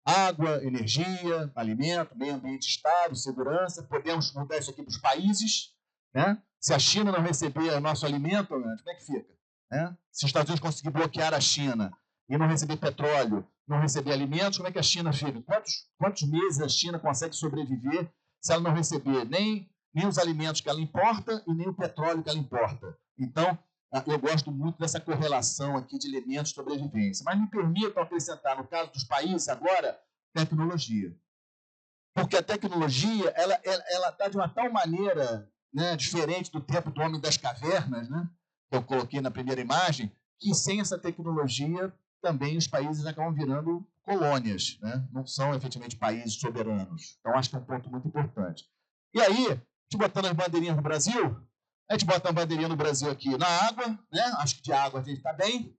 Água, energia, alimento, meio ambiente, Estado, segurança. Podemos mudar isso aqui para os países, né? Se a China não receber o nosso alimento, como é que fica? Né? Se os Estados Unidos conseguir bloquear a China e não receber petróleo, não receber alimentos, como é que a China fica? Quantos meses a China consegue sobreviver se ela não receber nem os alimentos que ela importa e nem o petróleo que ela importa? Então, eu gosto muito dessa correlação aqui de elementos de sobrevivência. Mas me permitam acrescentar, no caso dos países agora, tecnologia. Porque a tecnologia ela está de uma tal maneira, né, diferente do tempo do homem das cavernas, né, que eu coloquei na primeira imagem, que sem essa tecnologia também os países acabam virando colônias, né? Não são efetivamente países soberanos. Então, acho que é um ponto muito importante. E aí, a gente botando as bandeirinhas no Brasil, a gente bota uma bandeirinha no Brasil aqui na água, né? Acho que de água a gente está bem,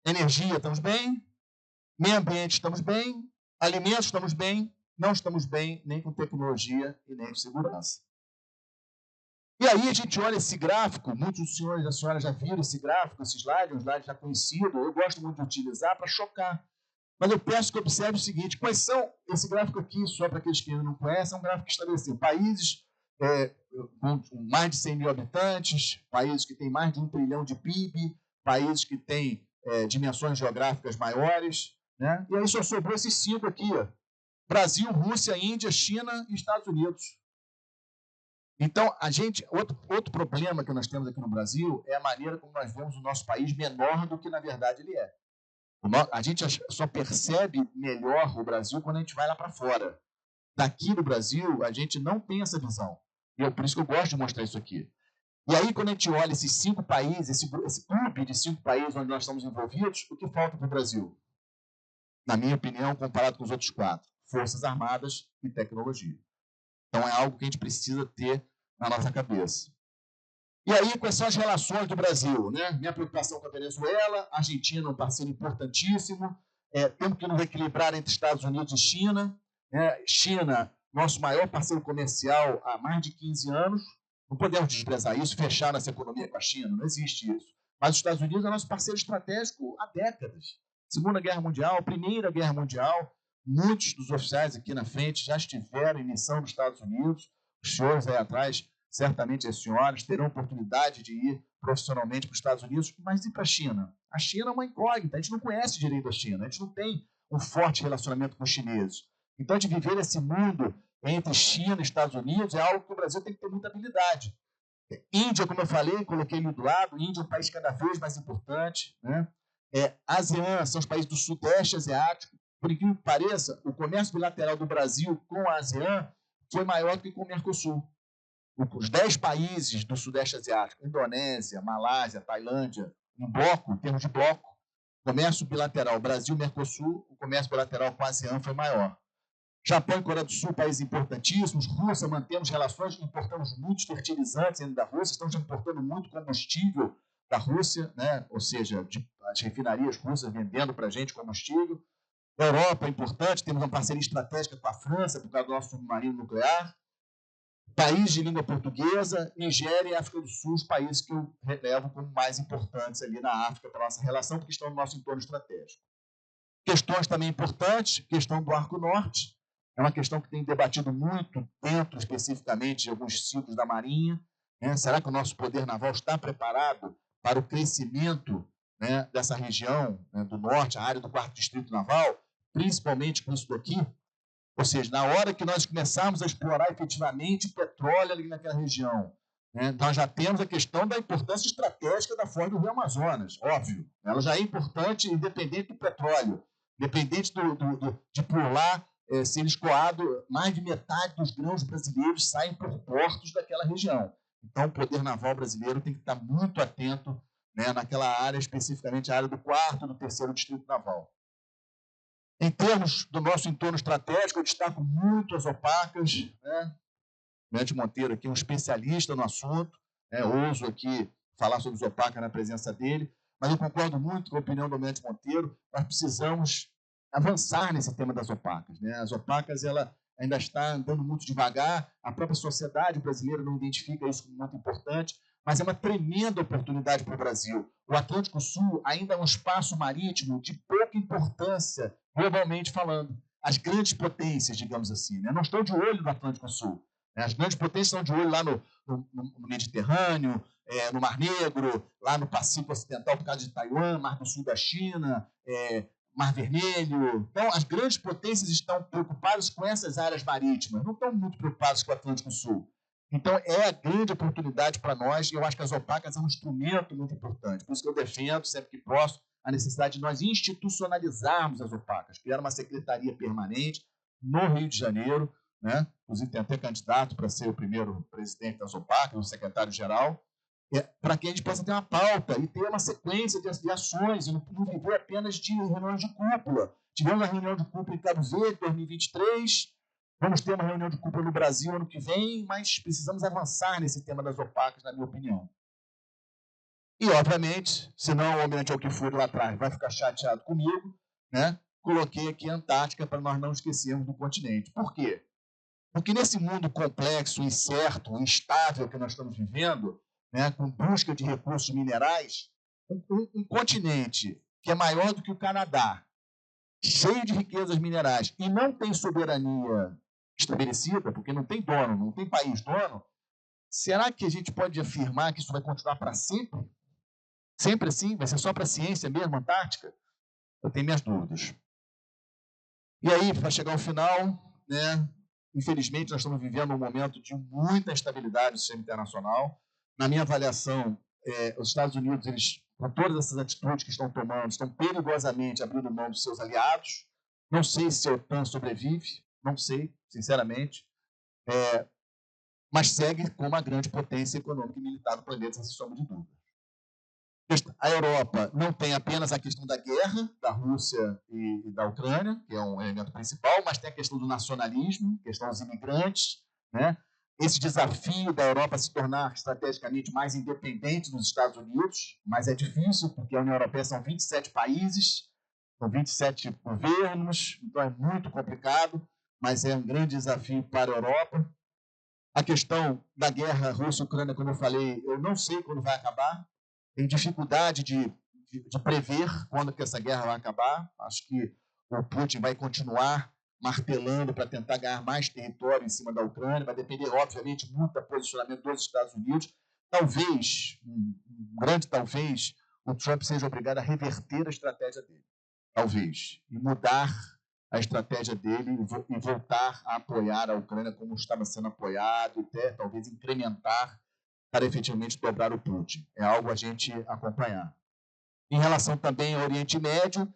energia estamos bem, meio ambiente estamos bem, alimentos estamos bem, não estamos bem nem com tecnologia e nem com segurança. E aí a gente olha esse gráfico, muitos dos senhores e as senhoras já viram esse gráfico, esse slide, um slide já conhecido, eu gosto muito de utilizar para chocar. Mas eu peço que observe o seguinte, quais são, esse gráfico aqui, só para aqueles que ainda não conhecem, é um gráfico que estabelece países com mais de 100 mil habitantes, países que têm mais de 1 trilhão de PIB, países que têm dimensões geográficas maiores, né? E aí só sobrou esses 5 aqui, ó. Brasil, Rússia, Índia, China e Estados Unidos. Então, outro problema que nós temos aqui no Brasil é a maneira como nós vemos o nosso país menor do que, na verdade, ele é. A gente só percebe melhor o Brasil quando a gente vai lá para fora. Daqui no Brasil, a gente não tem essa visão. E por isso que eu gosto de mostrar isso aqui. E aí, quando a gente olha esses 5 países, esse clube de 5 países onde nós estamos envolvidos, o que falta para o Brasil? Na minha opinião, comparado com os outros 4, Forças Armadas e tecnologia. Então, é algo que a gente precisa ter na nossa cabeça. E aí, quais são as relações do Brasil? Né? Minha preocupação com a Venezuela, a Argentina é um parceiro importantíssimo, temos que nos equilibrar entre Estados Unidos e China. China, nosso maior parceiro comercial há mais de 15 anos, não podemos desprezar isso, fechar nossa economia com a China, não existe isso. Mas os Estados Unidos é nosso parceiro estratégico há décadas. Segunda Guerra Mundial, Primeira Guerra Mundial, muitos dos oficiais aqui na frente já estiveram em missão nos Estados Unidos, os senhores aí atrás, certamente as senhoras, terão oportunidade de ir profissionalmente para os Estados Unidos, mas e para a China? A China é uma incógnita, a gente não conhece direito a China, a gente não tem um forte relacionamento com os chineses. Então, de viver esse mundo entre China e Estados Unidos é algo que o Brasil tem que ter muita habilidade. Índia, como eu falei, coloquei ali do lado, Índia é um país cada vez mais importante, né? ASEAN são os países do Sudeste Asiático. Por incrível que pareça, o comércio bilateral do Brasil com a ASEAN foi maior do que com o Mercosul. Os 10 países do Sudeste Asiático, Indonésia, Malásia, Tailândia, em termos de bloco, comércio bilateral Brasil-Mercosul, o comércio bilateral com a ASEAN foi maior. Japão e Coreia do Sul, países importantíssimos. Rússia, mantemos relações, importamos muitos fertilizantes da Rússia, estamos importando muito combustível da Rússia, né? Ou seja, as refinarias russas vendendo para a gente combustível. Europa é importante, temos uma parceria estratégica com a França por causa do nosso submarino nuclear. País de língua portuguesa, Nigéria e África do Sul, os países que eu relevo como mais importantes ali na África para a nossa relação, porque estão no nosso entorno estratégico. Questões também importantes, questão do Arco Norte, é uma questão que tem debatido muito dentro, especificamente, de alguns ciclos da Marinha. Né? Será que o nosso poder naval está preparado para o crescimento, né, dessa região, né, do norte, a área do 4º Distrito Naval, principalmente com isso daqui? Ou seja, na hora que nós começarmos a explorar efetivamente petróleo ali naquela região, né, nós já temos a questão da importância estratégica da foz do Rio Amazonas, óbvio. Ela já é importante, independente do petróleo, independente de por lá ser escoado, mais de metade dos grãos brasileiros saem por portos daquela região. Então, o poder naval brasileiro tem que estar muito atento, né, naquela área, especificamente a área do 4º e do 3º Distrito Naval. Em termos do nosso entorno estratégico, eu destaco muito as opacas, né? O Almirante Monteiro aqui é um especialista no assunto, né? Ouso aqui falar sobre os opacas na presença dele, mas eu concordo muito com a opinião do Almirante Monteiro. Nós precisamos avançar nesse tema das opacas, né? As opacas, ela ainda está andando muito devagar, a própria sociedade brasileira não identifica isso como muito importante, mas é uma tremenda oportunidade para o Brasil. O Atlântico Sul ainda é um espaço marítimo de pouca importância, globalmente falando. As grandes potências, digamos assim, né, não estão de olho no Atlântico Sul. Né? As grandes potências estão de olho lá no Mediterrâneo, no Mar Negro, lá no Pacífico Ocidental, por causa de Taiwan, Mar do Sul da China, Mar Vermelho. Então, as grandes potências estão preocupadas com essas áreas marítimas, não estão muito preocupadas com o Atlântico Sul. Então, é a grande oportunidade para nós, e eu acho que as opacas é um instrumento muito importante. Por isso que eu defendo, sempre que posso, a necessidade de nós institucionalizarmos as opacas, criar uma secretaria permanente no Rio de Janeiro, né? Inclusive tem até candidato para ser o primeiro presidente das opacas, o secretário-geral, para que a gente possa ter uma pauta e ter uma sequência de ações, e não viver apenas de reuniões de cúpula. Tivemos uma reunião de cúpula em Cabo Verde, 2023, vamos ter uma reunião de cúpula no Brasil ano que vem, mas precisamos avançar nesse tema das opacas, na minha opinião. E, obviamente, senão o Almirante Alquifuri lá atrás vai ficar chateado comigo, né? Coloquei aqui a Antártica para nós não esquecermos do continente. Por quê? Porque nesse mundo complexo, incerto, instável que nós estamos vivendo, né, com busca de recursos minerais, um continente que é maior do que o Canadá, cheio de riquezas minerais, e não tem soberania estabelecida, porque não tem dono, não tem país dono, será que a gente pode afirmar que isso vai continuar para sempre? Sempre assim? Vai ser só para a ciência mesmo, Antártica? Eu tenho minhas dúvidas. E aí, para chegar ao final, né, infelizmente, nós estamos vivendo um momento de muita instabilidade no sistema internacional. Na minha avaliação, os Estados Unidos, eles, com todas essas atitudes que estão tomando, estão perigosamente abrindo mão dos seus aliados. Não sei se a OTAN sobrevive, não sei, sinceramente, mas segue como a grande potência econômica e militar do planeta, sem sombra de dúvida. A Europa não tem apenas a questão da guerra da Rússia e da Ucrânia, que é um elemento principal, mas tem a questão do nacionalismo, a questão dos imigrantes, né? Esse desafio da Europa se tornar estrategicamente mais independente dos Estados Unidos, mas é difícil, porque a União Europeia são 27 países, são 27 governos, então é muito complicado, mas é um grande desafio para a Europa. A questão da guerra Rússia-Ucrânia, como eu falei, eu não sei quando vai acabar, tem dificuldade de prever quando que essa guerra vai acabar. Acho que o Putin vai continuar martelando para tentar ganhar mais território em cima da Ucrânia. Vai depender, obviamente, muito do posicionamento dos Estados Unidos. Talvez, um grande talvez, o Trump seja obrigado a reverter a estratégia dele. Talvez. E mudar a estratégia dele e voltar a apoiar a Ucrânia como estava sendo apoiado, e até talvez incrementar para efetivamente dobrar o Putin. É algo a gente acompanhar. Em relação também ao Oriente Médio,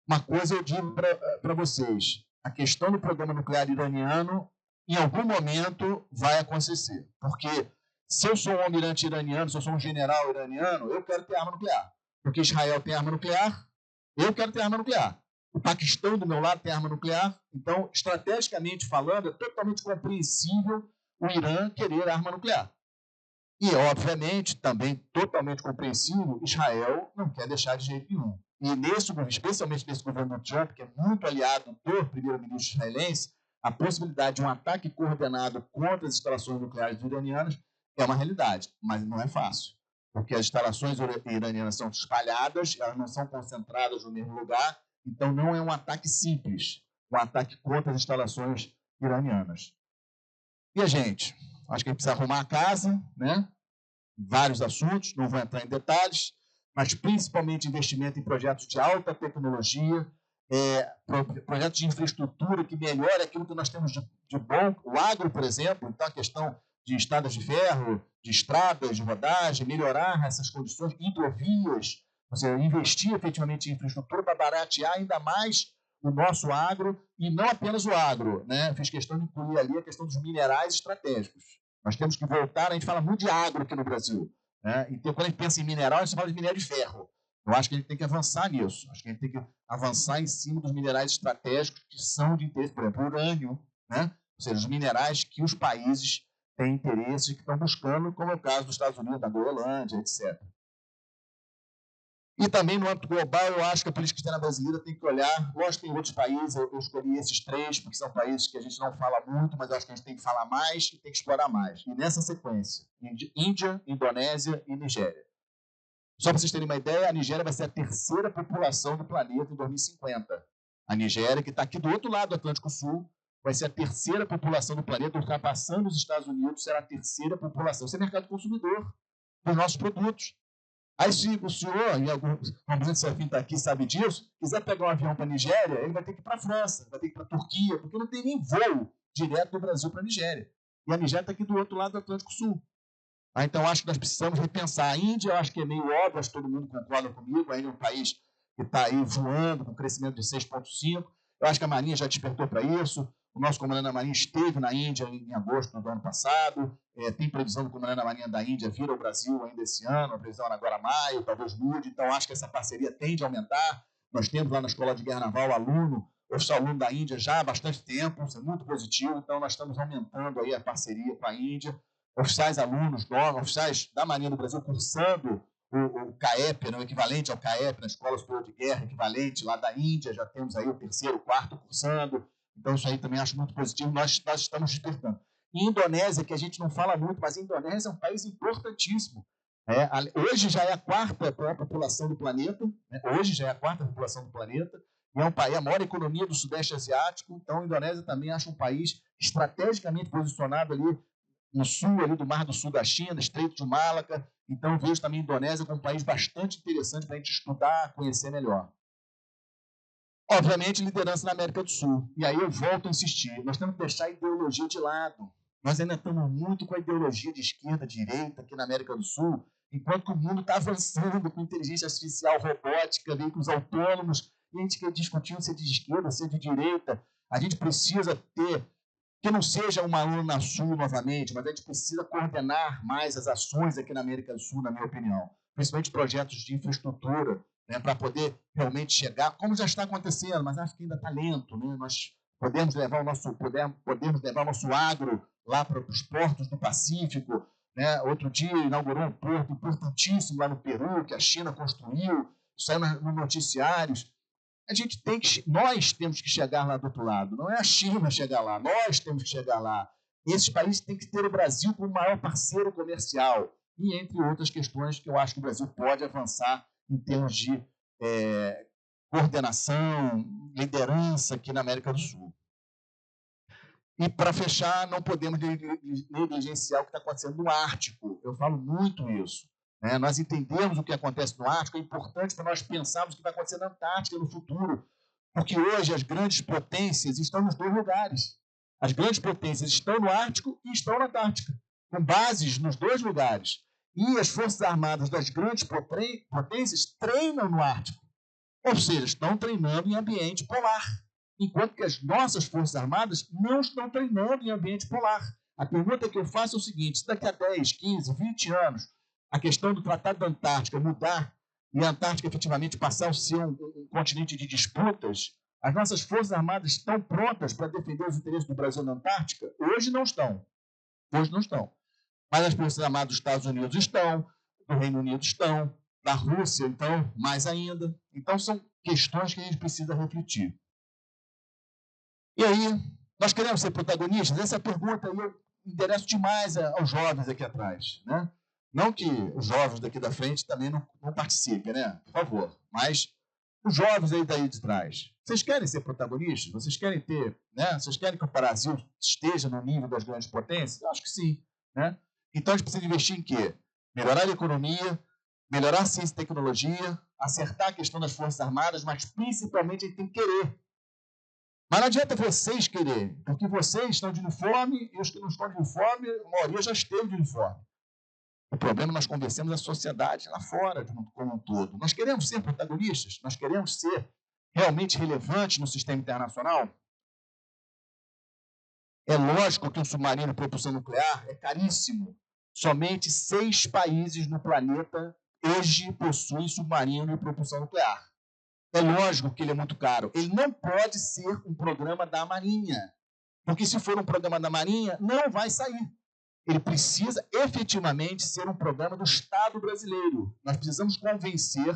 uma coisa eu digo para vocês, a questão do programa nuclear iraniano, em algum momento, vai acontecer. Porque se eu sou um almirante iraniano, se eu sou um general iraniano, eu quero ter arma nuclear. Porque Israel tem arma nuclear, eu quero ter arma nuclear. O Paquistão, do meu lado, tem arma nuclear. Então, estrategicamente falando, é totalmente compreensível o Irã querer arma nuclear. E, obviamente, também totalmente compreensível, Israel não quer deixar de jeito nenhum. E, especialmente nesse governo do Trump, que é muito aliado do primeiro-ministro israelense, a possibilidade de um ataque coordenado contra as instalações nucleares iranianas é uma realidade, mas não é fácil. Porque as instalações iranianas são espalhadas, elas não são concentradas no mesmo lugar, então não é um ataque simples, um ataque contra as instalações iranianas. E a gente? Acho que a gente precisa arrumar a casa, né? Vários assuntos, não vou entrar em detalhes, mas principalmente investimento em projetos de alta tecnologia, projetos de infraestrutura que melhore aquilo que nós temos de bom. O agro, por exemplo, então a questão de estradas de ferro, de estradas de rodagem, melhorar essas condições, hidrovias, ou seja, investir efetivamente em infraestrutura para baratear ainda mais o nosso agro, e não apenas o agro, né? Fiz questão de incluir ali a questão dos minerais estratégicos. Nós temos que voltar, a gente fala muito de agro aqui no Brasil, né? Então, quando a gente pensa em mineral, a gente fala de minério de ferro. Eu acho que a gente tem que avançar nisso. Acho que a gente tem que avançar em cima dos minerais estratégicos que são de interesse, por exemplo, urânio, né? Ou seja, os minerais que os países têm interesse e que estão buscando, como é o caso dos Estados Unidos, da Groenlândia, etc. E também, no âmbito global, eu acho que a política externa brasileira tem que olhar, lógico que tem outros países, eu escolhi esses 3, porque são países que a gente não fala muito, mas eu acho que a gente tem que falar mais e tem que explorar mais. E nessa sequência, Índia, Indonésia e Nigéria. Só para vocês terem uma ideia, a Nigéria vai ser a 3ª população do planeta em 2050. A Nigéria, que está aqui do outro lado do Atlântico Sul, vai ser a 3ª população do planeta, ultrapassando os Estados Unidos, será a 3ª população. Isso é mercado consumidor dos nossos produtos. Aí, se o senhor, e algum representante Serafim está aqui, sabe disso, quiser pegar um avião para a Nigéria, ele vai ter que ir para a França, vai ter que ir para a Turquia, porque não tem nem voo direto do Brasil para a Nigéria. E a Nigéria está aqui do outro lado do Atlântico Sul. Então, acho que nós precisamos repensar. A Índia, eu acho que é meio óbvio, acho que todo mundo concorda comigo, a Índia é um país que está aí voando, com crescimento de 6,5%. Eu acho que a Marinha já despertou para isso. O nosso comandante da Marinha esteve na Índia em agosto do ano passado. Tem previsão do comandante da Marinha da Índia vir ao Brasil ainda esse ano, a previsão era agora maio, talvez mude. Então, acho que essa parceria tende a aumentar. Nós temos lá na Escola de Guerra Naval oficial aluno da Índia já há bastante tempo, isso é muito positivo. Então, nós estamos aumentando aí a parceria com a Índia. Oficiais alunos, oficiais da Marinha do Brasil cursando o CAEP, né, o equivalente ao CAEP, na Escola Superior de Guerra, equivalente lá da Índia, já temos aí o 3º, 4º cursando. Então, isso aí também acho muito positivo. Nós estamos despertando. E Indonésia, que a gente não fala muito, mas a Indonésia é um país importantíssimo. Hoje já é a 4ª população do planeta, né? Hoje já é a 4ª população do planeta, e é um país, a maior economia do Sudeste Asiático. Então, a Indonésia também acho um país estrategicamente posicionado ali no sul ali do Mar do Sul da China, Estreito de Malaca. Então, vejo também a Indonésia como um país bastante interessante para a gente estudar, conhecer melhor. Obviamente, liderança na América do Sul. E aí eu volto a insistir, nós temos que deixar a ideologia de lado. Nós ainda estamos muito com a ideologia de esquerda, direita, aqui na América do Sul, enquanto que o mundo está avançando com inteligência artificial, robótica, veículos autônomos, e a gente quer discutir se é de esquerda, se é de direita. A gente precisa ter, que não seja uma Una Sul novamente, mas a gente precisa coordenar mais as ações aqui na América do Sul, na minha opinião. Principalmente projetos de infraestrutura, né, para poder realmente chegar, como já está acontecendo, mas acho que ainda está lento. Né? Nós podemos levar o nosso agro lá para os portos do Pacífico. Né? Outro dia inaugurou um porto importantíssimo lá no Peru, que a China construiu, saiu nos noticiários. Nós temos que chegar lá do outro lado, não é a China chegar lá, nós temos que chegar lá. Esses países têm que ter o Brasil como maior parceiro comercial, e entre outras questões que eu acho que o Brasil pode avançar em termos de coordenação, liderança aqui na América do Sul. E, para fechar, não podemos negligenciar o que está acontecendo no Ártico. Eu falo muito isso. Né? Nós entendemos o que acontece no Ártico, é importante para nós pensarmos o que vai acontecer na Antártica no futuro, porque hoje as grandes potências estão nos 2 lugares. As grandes potências estão no Ártico e estão na Antártica, com bases nos 2 lugares. E as Forças Armadas das grandes potências treinam no Ártico, ou seja, estão treinando em ambiente polar, enquanto que as nossas Forças Armadas não estão treinando em ambiente polar. A pergunta que eu faço é o seguinte: se daqui a 10, 15, 20 anos a questão do Tratado da Antártica mudar e a Antártica efetivamente passar a ser um continente de disputas, as nossas Forças Armadas estão prontas para defender os interesses do Brasil na Antártica? Hoje não estão. Hoje não estão. Mas as Forças Armadas dos Estados Unidos estão, do Reino Unido estão, da Rússia, então, mais ainda. Então, são questões que a gente precisa refletir. E aí, nós queremos ser protagonistas? Essa pergunta aí eu interesso demais aos jovens aqui atrás, né? Não que os jovens daqui da frente também não participem, né? Por favor. Mas os jovens aí daí de trás, vocês querem ser protagonistas? Vocês querem ter, né? Vocês querem que o Brasil esteja no nível das grandes potências? Eu acho que sim, né? Então, a gente precisa investir em quê? Melhorar a economia, melhorar a ciência e tecnologia, acertar a questão das Forças Armadas, mas principalmente a gente tem que querer. Mas não adianta vocês quererem, porque vocês estão de uniforme e os que não estão de uniforme, a maioria já esteve de uniforme. O problema é nós convencemos a sociedade lá fora como um todo. Nós queremos ser protagonistas? Nós queremos ser realmente relevantes no sistema internacional? É lógico que um submarino de propulsão nuclear é caríssimo. Somente 6 países no planeta hoje possuem submarino de propulsão nuclear. É lógico que ele é muito caro. Ele não pode ser um programa da Marinha, porque se for um programa da Marinha, não vai sair. Ele precisa efetivamente ser um programa do Estado brasileiro. Nós precisamos convencer,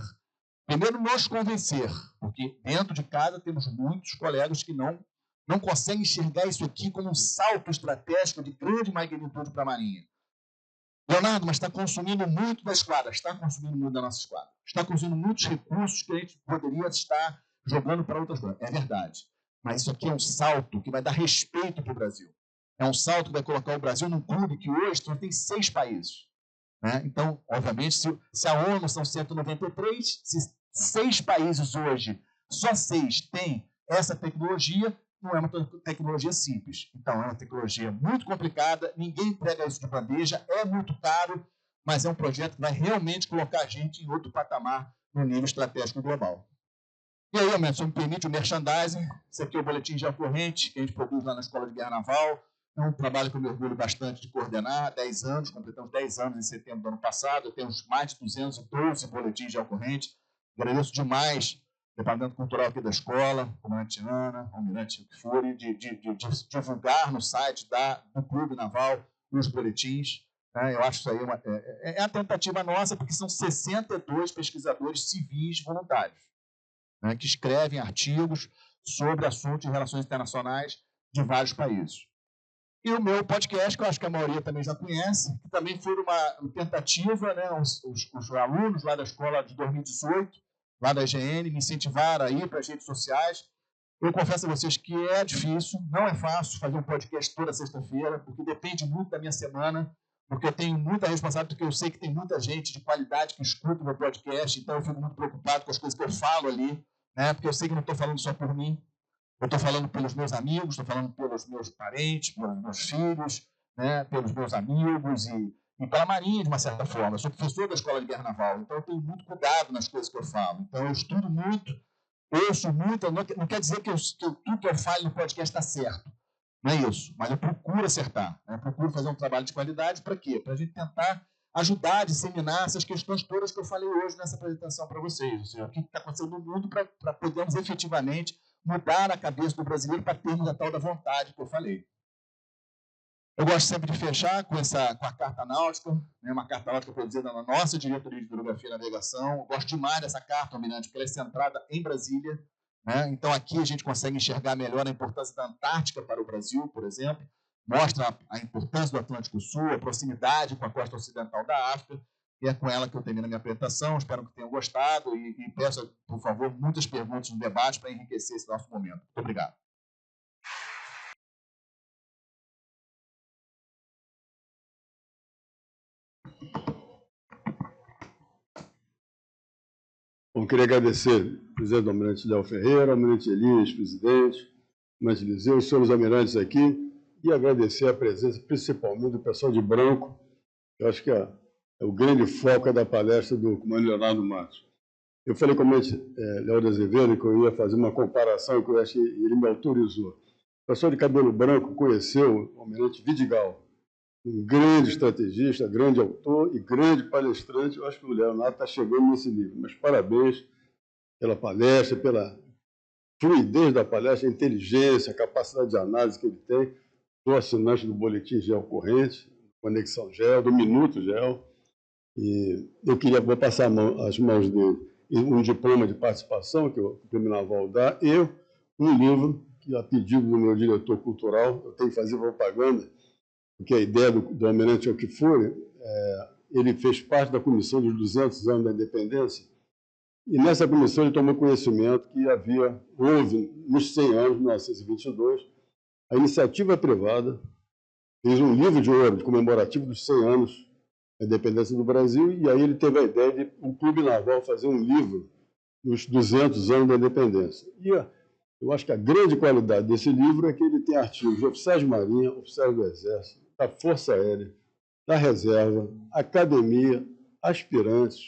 primeiro nos convencer, porque dentro de casa temos muitos colegas que não conseguem enxergar isso aqui como um salto estratégico de grande magnitude para a Marinha. Leonardo, mas está consumindo muito da esquadra, está consumindo muito da nossa esquadra, está consumindo muitos recursos que a gente poderia estar jogando para outras coisas. É verdade, mas isso aqui é um salto que vai dar respeito para o Brasil. É um salto que vai colocar o Brasil num clube que hoje só tem 6 países. Né? Então, obviamente, se a ONU são 193, se 6 países hoje, só 6 têm essa tecnologia, não é uma tecnologia simples. Então, é uma tecnologia muito complicada, ninguém entrega isso de bandeja, é muito caro, mas é um projeto que vai realmente colocar a gente em outro patamar no nível estratégico global. E aí, Alberto, se me permite o merchandising, esse aqui é o boletim de corrente que a gente produz lá na Escola de Guerra Naval. É um trabalho que eu me orgulho bastante de coordenar, 10 anos, completamos 10 anos em setembro do ano passado, temos mais de 212 boletins de corrente. Agradeço demais o Departamento Cultural aqui da escola, comandante Ana, almirante Fury, de divulgar no site do Clube Naval os boletins. Eu acho isso aí é a tentativa nossa, porque são 62 pesquisadores civis voluntários, né, que escrevem artigos sobre assuntos de relações internacionais de vários países. E o meu podcast, que eu acho que a maioria também já conhece, que também foi uma tentativa, né, os alunos lá da escola de 2018, lá da IGN, me incentivaram a ir para as redes sociais. Eu confesso a vocês que é difícil, não é fácil fazer um podcast toda sexta-feira, porque depende muito da minha semana, porque eu tenho muita responsabilidade, porque eu sei que tem muita gente de qualidade que escuta o meu podcast, então eu fico muito preocupado com as coisas que eu falo ali, né, porque eu sei que não estou falando só por mim. Eu estou falando pelos meus amigos, estou falando pelos meus parentes, pelos meus filhos, né, pelos meus amigos e pela Marinha, de uma certa forma. Eu sou professor da Escola de Guerra Naval, então eu tenho muito cuidado nas coisas que eu falo. Então eu estudo muito, ouço muito. Não quer dizer que tudo que eu falo no podcast está certo. Não é isso. Mas eu procuro acertar. Né? Eu procuro fazer um trabalho de qualidade para quê? Para a gente tentar ajudar a disseminar essas questões todas que eu falei hoje nessa apresentação para vocês. Ou seja, o que está acontecendo no mundo para podermos efetivamente mudar a cabeça do brasileiro para termos a tal da vontade que eu falei. Eu gosto sempre de fechar com a carta náutica, né, uma carta náutica produzida na nossa diretoria de hidrografia e navegação. Eu gosto demais dessa carta, almirante, porque ela é centrada em Brasília. Né? Então, aqui a gente consegue enxergar melhor a importância da Antártica para o Brasil, por exemplo. Mostra a importância do Atlântico Sul, a proximidade com a costa ocidental da África. E é com ela que eu termino a minha apresentação. Espero que tenham gostado e peço, por favor, muitas perguntas no debate para enriquecer esse nosso momento. Muito obrigado. Bom, queria agradecer ao presidente do Almirante Léo Ferreira, ao Almirante Elias, presidente, Almirante Eliseu, os senhores almirantes aqui, e agradecer a presença, principalmente, do pessoal de branco, que eu acho que é o grande foco da palestra do comandante Leonardo Matos. Eu falei com o almirante Léo de Azevedo que eu ia fazer uma comparação, que eu acho que ele me autorizou. O pessoal de cabelo branco conheceu o almirante Vidigal, um grande estrategista, grande autor e grande palestrante. Eu acho que o Leonardo está chegando nesse nível. Mas parabéns pela palestra, pela fluidez da palestra, a inteligência, a capacidade de análise que ele tem. Sou assinante do Boletim Geo Corrente, Conexão Geo, do Minuto Geo. E eu vou passar as mãos dele um diploma de participação que o Clube Naval dá e um livro que, a pedido do meu diretor cultural, eu tenho que fazer propaganda, porque a ideia do almirante Alquifuri, ele fez parte da comissão dos 200 anos da independência, e nessa comissão ele tomou conhecimento que houve, nos 100 anos, 1922, a iniciativa privada fez um livro de ouro comemorativo dos 100 anos da independência do Brasil, e aí ele teve a ideia de o Clube Naval fazer um livro dos 200 anos da independência. E eu acho que a grande qualidade desse livro é que ele tem artigos de oficiais de marinha, oficiais do Exército, da Força Aérea, da Reserva, Academia, aspirantes,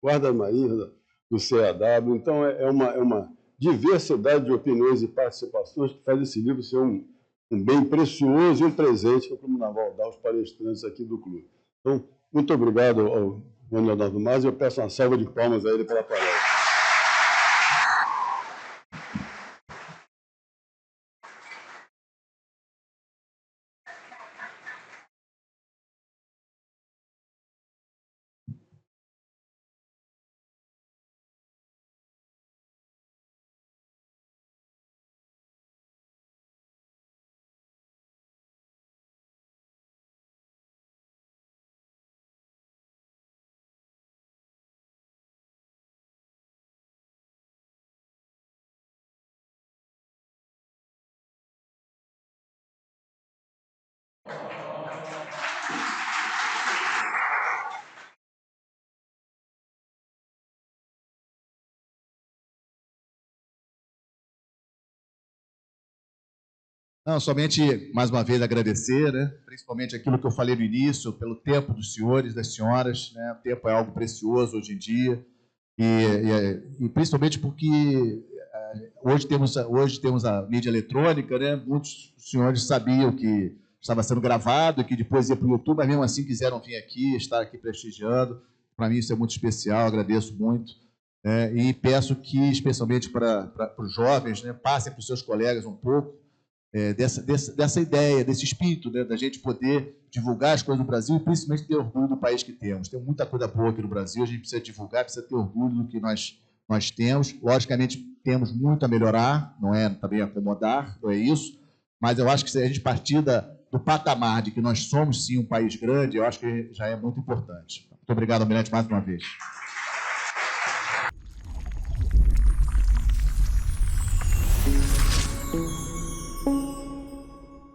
Guarda-Marinha do CAW. Então, é uma diversidade de opiniões e participações que faz esse livro ser um um bem precioso e um presente que o Clube Naval dá aos palestrantes aqui do clube. Então, muito obrigado ao Leonardo Mas, e eu peço uma salva de palmas a ele pela palestra. Não, somente, mais uma vez, agradecer, né? Principalmente aquilo que eu falei no início, pelo tempo dos senhores, das senhoras, né? O tempo é algo precioso hoje em dia, e principalmente porque hoje temos a mídia eletrônica, né? Muitos senhores sabiam que estava sendo gravado e que depois ia para o YouTube, mas mesmo assim quiseram vir aqui, estar aqui prestigiando. Para mim isso é muito especial, agradeço muito. E peço que, especialmente para os jovens, né? Passem para os seus colegas um pouco, dessa ideia, desse espírito, né, da gente poder divulgar as coisas do Brasil e principalmente ter orgulho do país que temos. Tem muita coisa boa aqui no Brasil, a gente precisa divulgar, precisa ter orgulho do que nós temos. Logicamente, temos muito a melhorar, não é também acomodar, não é isso, mas eu acho que se a gente partir do patamar de que nós somos, sim, um país grande, eu acho que já é muito importante. Muito obrigado, Almirante, mais uma vez.